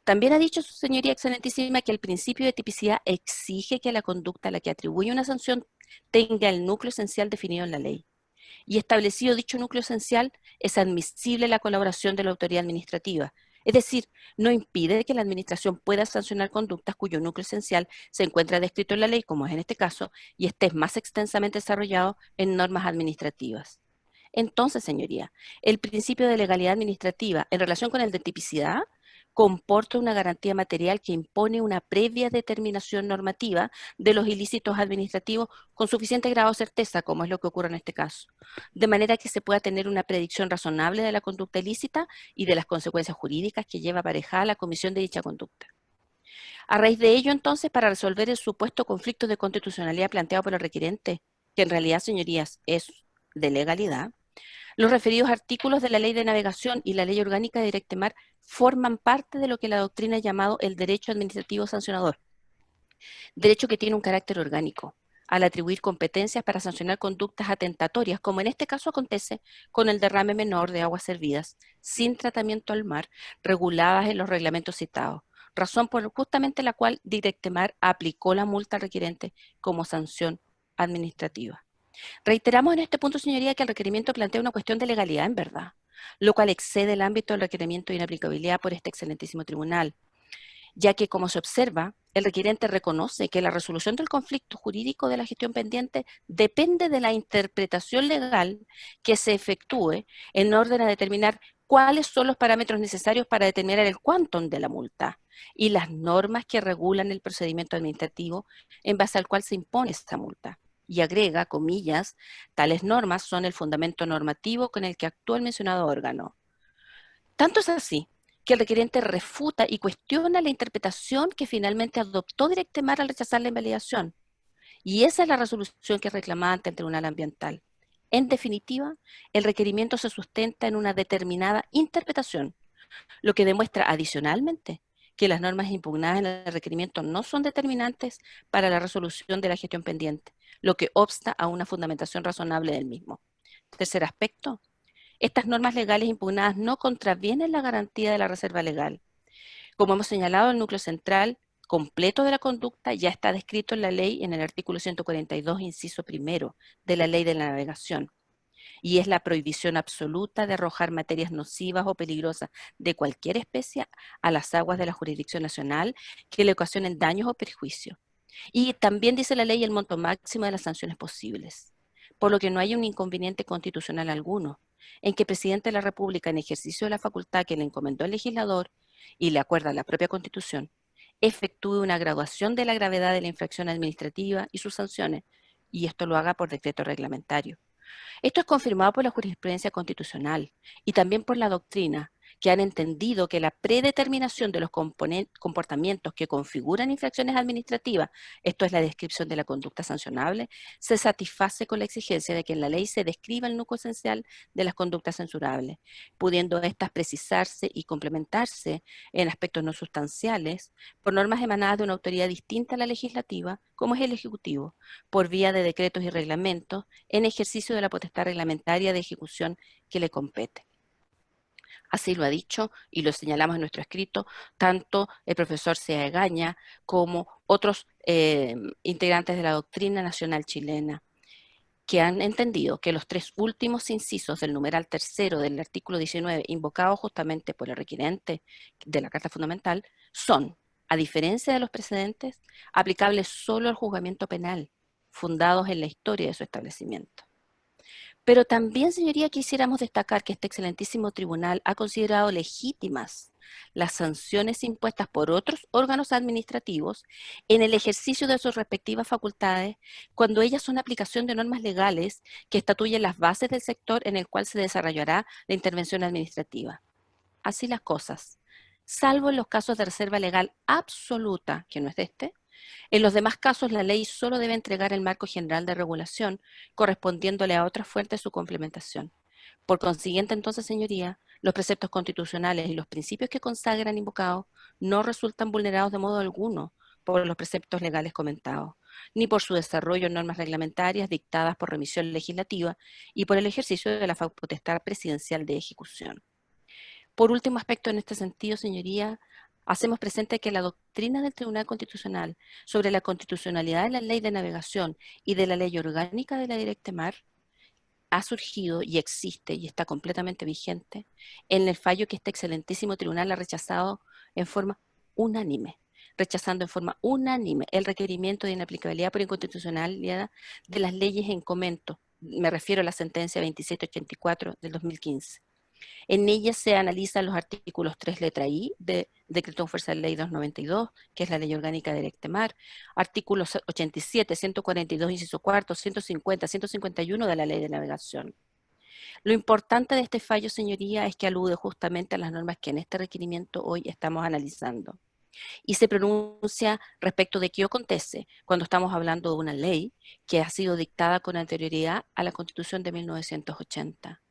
También ha dicho su señoría excelentísima que el principio de tipicidad exige que la conducta a la que atribuye una sanción tenga el núcleo esencial definido en la ley. Y establecido dicho núcleo esencial, es admisible la colaboración de la autoridad administrativa. Es decir, no impide que la administración pueda sancionar conductas cuyo núcleo esencial se encuentra descrito en la ley, como es en este caso, y esté más extensamente desarrollado en normas administrativas. Entonces, señoría, el principio de legalidad administrativa en relación con el de tipicidad comporta una garantía material que impone una previa determinación normativa de los ilícitos administrativos con suficiente grado de certeza, como es lo que ocurre en este caso, de manera que se pueda tener una predicción razonable de la conducta ilícita y de las consecuencias jurídicas que lleva aparejada la comisión de dicha conducta. A raíz de ello, entonces, para resolver el supuesto conflicto de constitucionalidad planteado por el requerente, que en realidad, señorías, es de legalidad, los referidos artículos de la Ley de Navegación y la Ley Orgánica de Directemar forman parte de lo que la doctrina ha llamado el derecho administrativo sancionador, derecho que tiene un carácter orgánico, al atribuir competencias para sancionar conductas atentatorias, como en este caso acontece con el derrame menor de aguas servidas, sin tratamiento al mar, reguladas en los reglamentos citados, razón por justamente la cual Directemar aplicó la multa al requerente como sanción administrativa. Reiteramos en este punto, señoría, que el requerimiento plantea una cuestión de legalidad en verdad, lo cual excede el ámbito del requerimiento de inaplicabilidad por este excelentísimo tribunal, ya que, como se observa, el requerente reconoce que la resolución del conflicto jurídico de la gestión pendiente depende de la interpretación legal que se efectúe en orden a determinar cuáles son los parámetros necesarios para determinar el quantum de la multa y las normas que regulan el procedimiento administrativo en base al cual se impone esta multa. Y agrega, comillas, tales normas son el fundamento normativo con el que actúa el mencionado órgano. Tanto es así que el requerente refuta y cuestiona la interpretación que finalmente adoptó Directemar al rechazar la invalidación. Y esa es la resolución que es reclamada ante el Tribunal Ambiental. En definitiva, el requerimiento se sustenta en una determinada interpretación, lo que demuestra adicionalmente que las normas impugnadas en el requerimiento no son determinantes para la resolución de la gestión pendiente, lo que obsta a una fundamentación razonable del mismo. Tercer aspecto, estas normas legales impugnadas no contravienen la garantía de la reserva legal. Como hemos señalado, el núcleo central completo de la conducta ya está descrito en la ley en el artículo 142, inciso primero, de la Ley de la Navegación, y es la prohibición absoluta de arrojar materias nocivas o peligrosas de cualquier especie a las aguas de la jurisdicción nacional que le ocasionen daños o perjuicios. Y también dice la ley el monto máximo de las sanciones posibles, por lo que no hay un inconveniente constitucional alguno en que el presidente de la República, en ejercicio de la facultad que le encomendó el legislador y le acuerda la propia Constitución, efectúe una graduación de la gravedad de la infracción administrativa y sus sanciones, y esto lo haga por decreto reglamentario. Esto es confirmado por la jurisprudencia constitucional y también por la doctrina, que han entendido que la predeterminación de los comportamientos que configuran infracciones administrativas, esto es la descripción de la conducta sancionable, se satisface con la exigencia de que en la ley se describa el núcleo esencial de las conductas censurables, pudiendo éstas precisarse y complementarse en aspectos no sustanciales por normas emanadas de una autoridad distinta a la legislativa, como es el Ejecutivo, por vía de decretos y reglamentos, en ejercicio de la potestad reglamentaria de ejecución que le compete. Así lo ha dicho y lo señalamos en nuestro escrito tanto el profesor Sea Egaña como otros integrantes de la doctrina nacional chilena, que han entendido que los tres últimos incisos del numeral tercero del artículo 19, invocados justamente por el requerente de la Carta Fundamental, son, a diferencia de los precedentes, aplicables solo al juzgamiento penal, fundados en la historia de su establecimiento. Pero también, señoría, quisiéramos destacar que este excelentísimo tribunal ha considerado legítimas las sanciones impuestas por otros órganos administrativos en el ejercicio de sus respectivas facultades cuando ellas son aplicación de normas legales que estatuyen las bases del sector en el cual se desarrollará la intervención administrativa. Así las cosas, salvo en los casos de reserva legal absoluta, que no es este. En los demás casos, la ley solo debe entregar el marco general de regulación, correspondiéndole a otras fuentes su complementación. Por consiguiente, entonces, señoría, los preceptos constitucionales y los principios que consagran invocados no resultan vulnerados de modo alguno por los preceptos legales comentados, ni por su desarrollo en normas reglamentarias dictadas por remisión legislativa y por el ejercicio de la potestad presidencial de ejecución. Por último aspecto en este sentido, señoría, hacemos presente que la doctrina del Tribunal Constitucional sobre la constitucionalidad de la Ley de Navegación y de la Ley Orgánica de la Directemar ha surgido y existe y está completamente vigente en el fallo que este excelentísimo tribunal ha rechazado en forma unánime, rechazando en forma unánime el requerimiento de inaplicabilidad por inconstitucionalidad de las leyes en comento. Me refiero a la sentencia 2784 del 2015. En ella se analizan los artículos 3 letra I de Decreto en Fuerza de Ley 292, que es la Ley Orgánica de Directemar, artículos 87, 142, inciso cuarto, 150, 151 de la Ley de Navegación. Lo importante de este fallo, señoría, es que alude justamente a las normas que en este requerimiento hoy estamos analizando. Y se pronuncia respecto de qué acontece cuando estamos hablando de una ley que ha sido dictada con anterioridad a la Constitución de 1980.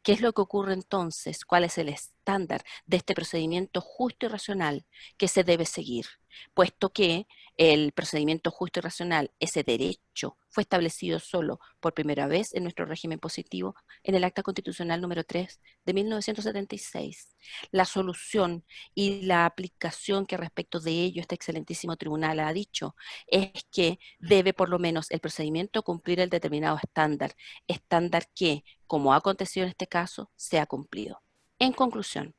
¿Qué es lo que ocurre entonces? ¿Cuál es el estándar de este procedimiento justo y racional que se debe seguir? Puesto que El procedimiento justo y racional, ese derecho, fue establecido solo por primera vez en nuestro régimen positivo en el Acta Constitucional número 3 de 1976. La solución y la aplicación que respecto de ello este excelentísimo tribunal ha dicho es que debe por lo menos el procedimiento cumplir el determinado estándar que, como ha acontecido en este caso, se ha cumplido. En conclusión,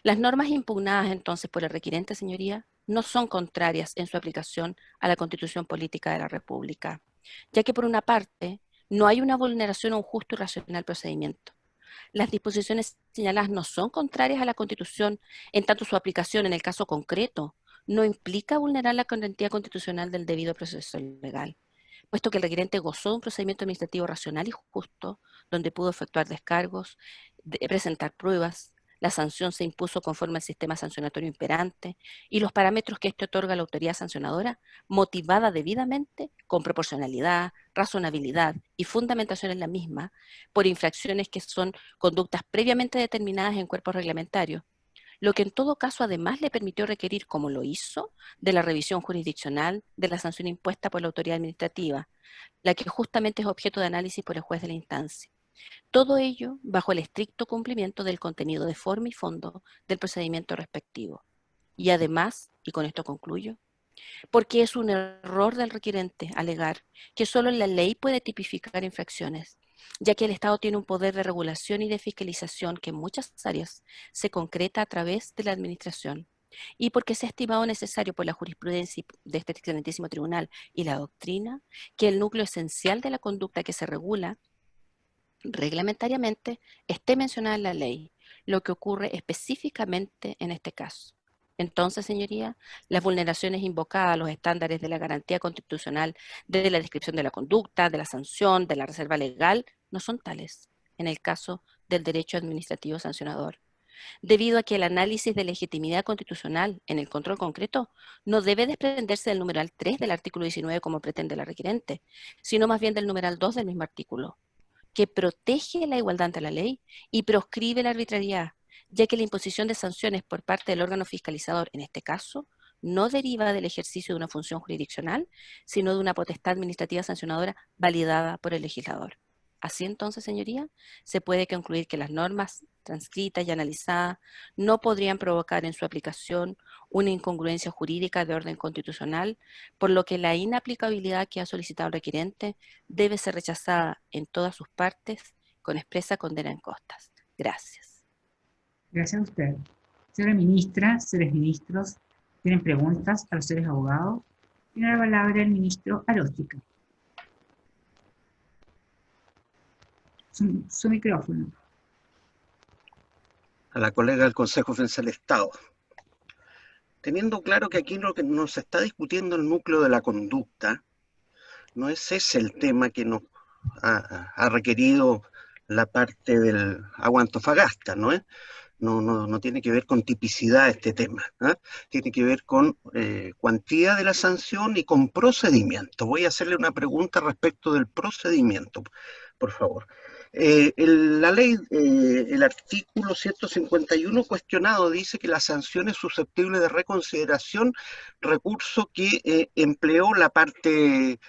las normas impugnadas entonces por el requirente, señoría, no son contrarias en su aplicación a la Constitución Política de la República, ya que por una parte no hay una vulneración a un justo y racional procedimiento. Las disposiciones señaladas no son contrarias a la Constitución, en tanto su aplicación en el caso concreto no implica vulnerar la garantía constitucional del debido proceso legal, puesto que el requirente gozó de un procedimiento administrativo racional y justo, donde pudo efectuar descargos, presentar pruebas, la sanción se impuso conforme al sistema sancionatorio imperante y los parámetros que éste otorga a la autoridad sancionadora, motivada debidamente, con proporcionalidad, razonabilidad y fundamentación en la misma, por infracciones que son conductas previamente determinadas en cuerpos reglamentarios, lo que en todo caso además le permitió requerir, como lo hizo, de la revisión jurisdiccional de la sanción impuesta por la autoridad administrativa, la que justamente es objeto de análisis por el juez de la instancia. Todo ello bajo el estricto cumplimiento del contenido de forma y fondo del procedimiento respectivo. Y además, y con esto concluyo, porque es un error del requirente alegar que solo la ley puede tipificar infracciones, ya que el Estado tiene un poder de regulación y de fiscalización que en muchas áreas se concreta a través de la administración, y porque se ha estimado necesario por la jurisprudencia de este excelentísimo tribunal y la doctrina que el núcleo esencial de la conducta que se regula reglamentariamente esté mencionada en la ley, lo que ocurre específicamente en este caso. Entonces, señoría, las vulneraciones invocadas a los estándares de la garantía constitucional de la descripción de la conducta, de la sanción, de la reserva legal, no son tales en el caso del derecho administrativo sancionador, debido a que el análisis de legitimidad constitucional en el control concreto no debe desprenderse del numeral 3 del artículo 19 como pretende la requerente, sino más bien del numeral 2 del mismo artículo, que protege la igualdad ante la ley y proscribe la arbitrariedad, ya que la imposición de sanciones por parte del órgano fiscalizador, en este caso, no deriva del ejercicio de una función jurisdiccional, sino de una potestad administrativa sancionadora validada por el legislador. Así entonces, señoría, se puede concluir que las normas transcritas y analizadas no podrían provocar en su aplicación una incongruencia jurídica de orden constitucional, por lo que la inaplicabilidad que ha solicitado el requirente debe ser rechazada en todas sus partes con expresa condena en costas. Gracias. Gracias a usted. Señora ministra, señores ministros, ¿tienen preguntas a los señores abogados? Tiene la palabra el ministro Aróstica. Su micrófono. A la colega del Consejo de Defensa del Estado. Teniendo claro que aquí lo que nos está discutiendo el núcleo de la conducta, no es ese el tema que nos ha requerido la parte del agua Antofagasta, ¿no es? No tiene que ver con tipicidad este tema, ¿eh? Tiene que ver con cuantía de la sanción y con procedimiento. Voy a hacerle una pregunta respecto del procedimiento, por favor. La ley, el artículo 151 cuestionado dice que la sanción es susceptible de reconsideración, recurso que empleó la parte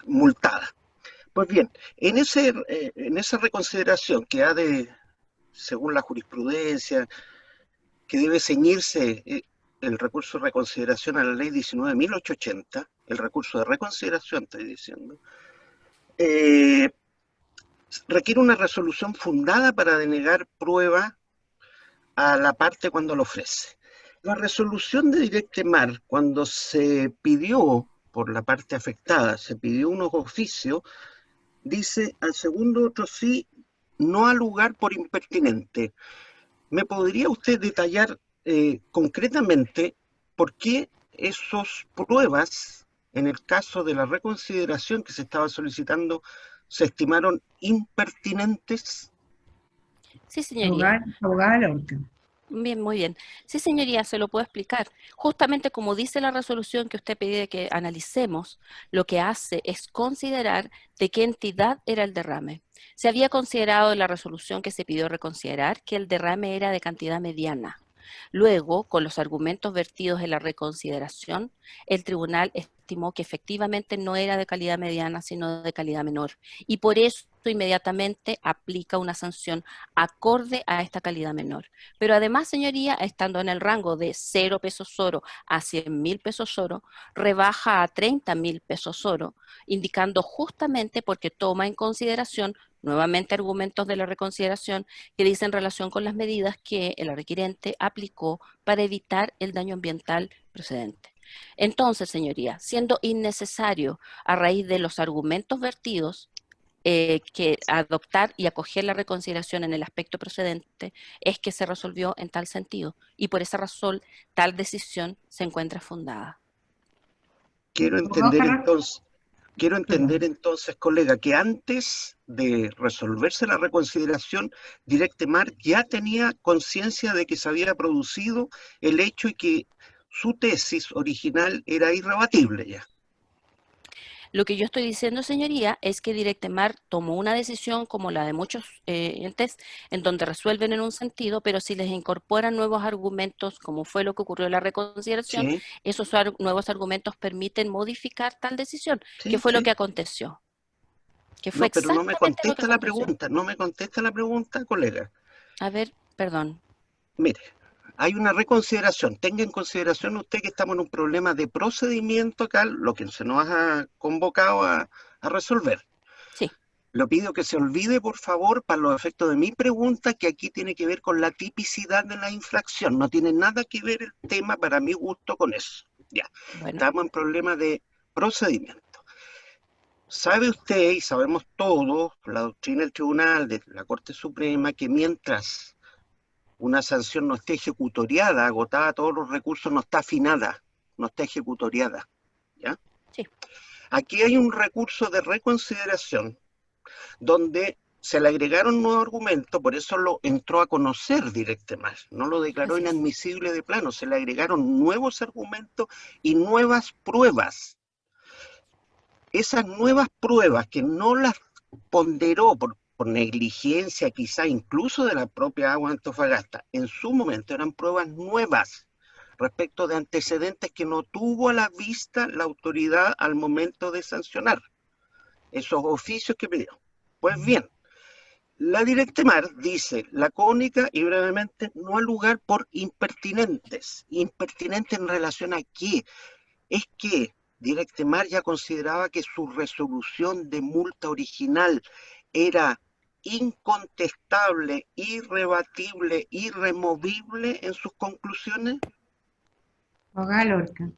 multada. Pues bien, en esa reconsideración que ha de, según la jurisprudencia, que debe ceñirse el recurso de reconsideración a la ley 19.880, el recurso de reconsideración, estoy diciendo, requiere una resolución fundada para denegar prueba a la parte cuando lo ofrece. La resolución de Directemar, cuando se pidió por la parte afectada, se pidió un oficio, dice al segundo otro sí, no al lugar por impertinente. ¿Me podría usted detallar concretamente por qué esas pruebas, en el caso de la reconsideración que se estaba solicitando, se estimaron impertinentes? Sí, señoría. Abogada Lorca. Bien, muy bien. Sí, señoría, se lo puedo explicar. Justamente como dice la resolución que usted pide que analicemos, lo que hace es considerar de qué entidad era el derrame. Se había considerado en la resolución que se pidió reconsiderar que el derrame era de cantidad mediana, Luego, con los argumentos vertidos en la reconsideración, el tribunal estimó que efectivamente no era de calidad mediana, sino de calidad menor. Y por eso inmediatamente aplica una sanción acorde a esta calidad menor. Pero además, señoría, estando en el rango de 0 pesos oro a 100.000 pesos oro, rebaja a 30.000 pesos oro, indicando justamente porque toma en consideración nuevamente argumentos de la reconsideración que dicen relación con las medidas que el requirente aplicó para evitar el daño ambiental procedente. Entonces, señoría, siendo innecesario a raíz de los argumentos vertidos que adoptar y acoger la reconsideración en el aspecto procedente, es que se resolvió en tal sentido y por esa razón tal decisión se encuentra fundada. Quiero Abogado entender Carrasco, entonces, colega, que antes de resolverse la reconsideración, Directemar ya tenía conciencia de que se había producido el hecho y que su tesis original era irrebatible ya. Lo que yo estoy diciendo, señoría, es que Directemar tomó una decisión como la de muchos entes en donde resuelven en un sentido, pero si les incorporan nuevos argumentos, como fue lo que ocurrió en la reconsideración, Sí, esos nuevos argumentos permiten modificar tal decisión, que sí, fue lo sí. que aconteció. Que fue No, pero no me exactamente lo que contesta la aconteció. pregunta, no me contesta la pregunta, colega. A ver, perdón. Mire, hay una reconsideración. Tenga en consideración usted que estamos en un problema de procedimiento acá, lo que se nos ha convocado a resolver. Sí. Le pido que se olvide, por favor, para los efectos de mi pregunta, que aquí tiene que ver con la tipicidad de la infracción. No tiene nada que ver el tema, para mi gusto, con eso. Ya, Bueno, estamos en problema de procedimiento. ¿Sabe usted, y sabemos todos, la doctrina del Tribunal de la Corte Suprema, que mientras una sanción no esté ejecutoriada, agotada todos los recursos, no está afinada, no está ejecutoriada? ¿Ya? sí. Aquí hay un recurso de reconsideración donde se le agregaron nuevos argumentos, por eso lo entró a conocer Directemar, no lo declaró Así es. inadmisible de plano, se le agregaron nuevos argumentos y nuevas pruebas. Esas nuevas pruebas que no las ponderó por negligencia quizá incluso de la propia Agua Antofagasta, en su momento eran pruebas nuevas respecto de antecedentes que no tuvo a la vista la autoridad al momento de sancionar esos oficios que pidió. Pues bien, la Directemar dice lacónica y brevemente: no al lugar por impertinentes. ¿Impertinente en relación a qué? Es que Directemar ya consideraba que su resolución de multa original era incontestable, irrebatible, irremovible en sus conclusiones. abogada Lorca.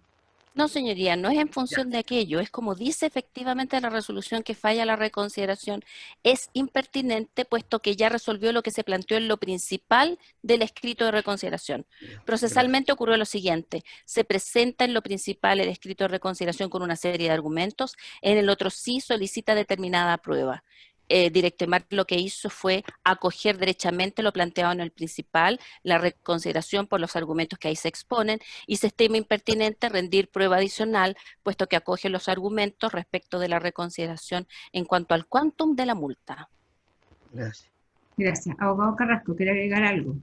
No, señoría, no es en Ya, función de aquello, es como dice efectivamente la resolución que falla la reconsideración, es impertinente puesto que ya resolvió lo que se planteó en lo principal del escrito de reconsideración. ya, gracias. Procesalmente ocurrió lo siguiente: se presenta en lo principal el escrito de reconsideración con una serie de argumentos, en el otro sí solicita determinada prueba. Directemar lo que hizo fue acoger derechamente lo planteado en el principal, la reconsideración por los argumentos que ahí se exponen, y se estima impertinente rendir prueba adicional, puesto que acoge los argumentos respecto de la reconsideración en cuanto al quantum de la multa. Gracias. Gracias. Abogado Carrasco, ¿quiere agregar algo?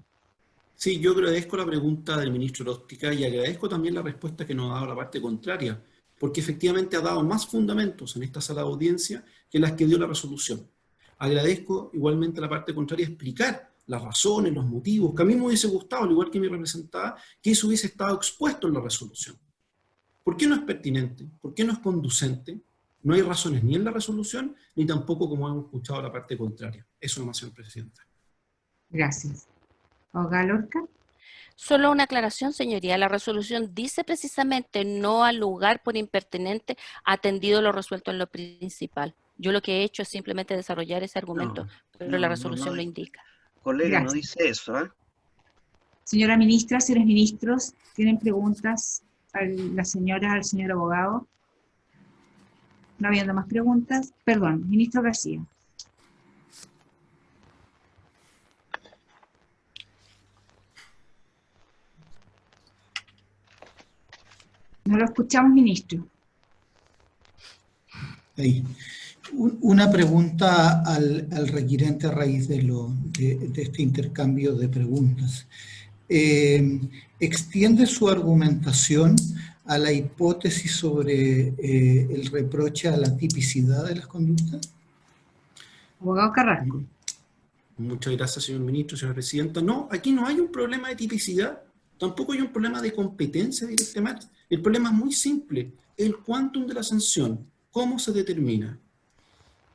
Sí, yo agradezco la pregunta del ministro Lóstica y agradezco también la respuesta que nos ha dado la parte contraria, porque efectivamente ha dado más fundamentos en esta sala de audiencia que las que dio la resolución. Agradezco igualmente a la parte contraria explicar las razones, los motivos, que a mí me hubiese gustado, al igual que mi representada, que eso hubiese estado expuesto en la resolución. ¿Por qué no es pertinente? ¿Por qué no es conducente? No hay razones ni en la resolución, ni tampoco como hemos escuchado a la parte contraria. Eso nomás, señor presidente. Gracias. Abogada Lorca. Solo una aclaración, señoría. La resolución dice precisamente no al lugar por impertinente, atendido lo resuelto en lo principal. Yo lo que he hecho es simplemente desarrollar ese argumento, pero la resolución lo indica. Colega, no Gracias. dice eso, ¿eh? Señora ministra, señores ministros, ¿tienen preguntas a la señora, al señor abogado? No habiendo más preguntas. Perdón, ministro García. No lo escuchamos, ministro. Ahí. Una pregunta al requirente a raíz de este intercambio de preguntas. extiende su argumentación a la hipótesis sobre el reproche a la tipicidad de las conductas? Abogado Carrasco. Muchas gracias, señor ministro, señora presidenta. No, aquí no hay un problema de tipicidad, tampoco hay un problema de competencia directamente. El problema es muy simple, el quantum de la sanción, cómo se determina.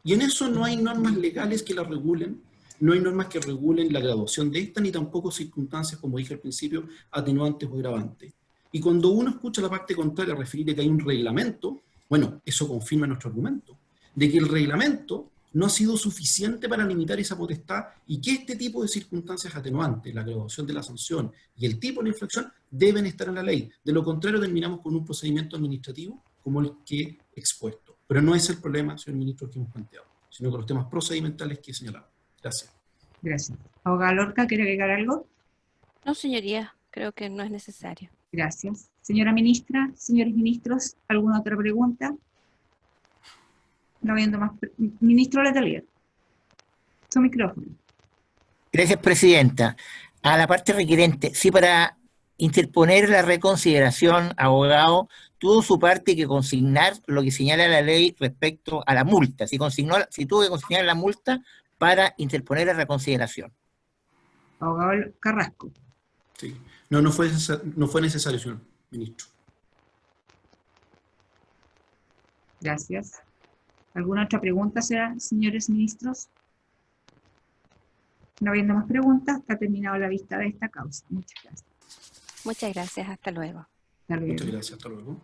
Y en eso no hay normas legales que la regulen, no hay normas que regulen la graduación de esta, ni tampoco circunstancias, como dije al principio, atenuantes o agravantes. Y cuando uno escucha la parte contraria referir a que hay un reglamento, bueno, eso confirma nuestro argumento, de que el reglamento no ha sido suficiente para limitar esa potestad y que este tipo de circunstancias atenuantes, la graduación de la sanción y el tipo de infracción, deben estar en la ley. De lo contrario, terminamos con un procedimiento administrativo como el que he expuesto. Pero no es el problema, señor ministro, que hemos planteado, sino con los temas procedimentales que he señalado. Gracias. Gracias. Abogada Lorca, ¿quiere agregar algo? No, señoría, creo que no es necesario. Gracias. Señora ministra, señores ministros, ¿alguna otra pregunta? No habiendo más. Ministro Letelier. Su micrófono. Gracias, presidenta. A la parte requerente, sí, para interponer la reconsideración, abogado, tuvo su parte que consignar lo que señala la ley respecto a la multa. Si tuvo que consignar la multa para interponer la reconsideración. Abogado Carrasco. Sí. No fue necesario, señor ministro. Gracias. ¿Alguna otra pregunta, señores ministros? No habiendo más preguntas, está terminado la vista de esta causa. Muchas gracias. Muchas gracias, hasta luego. Hasta luego. Muchas gracias, hasta luego.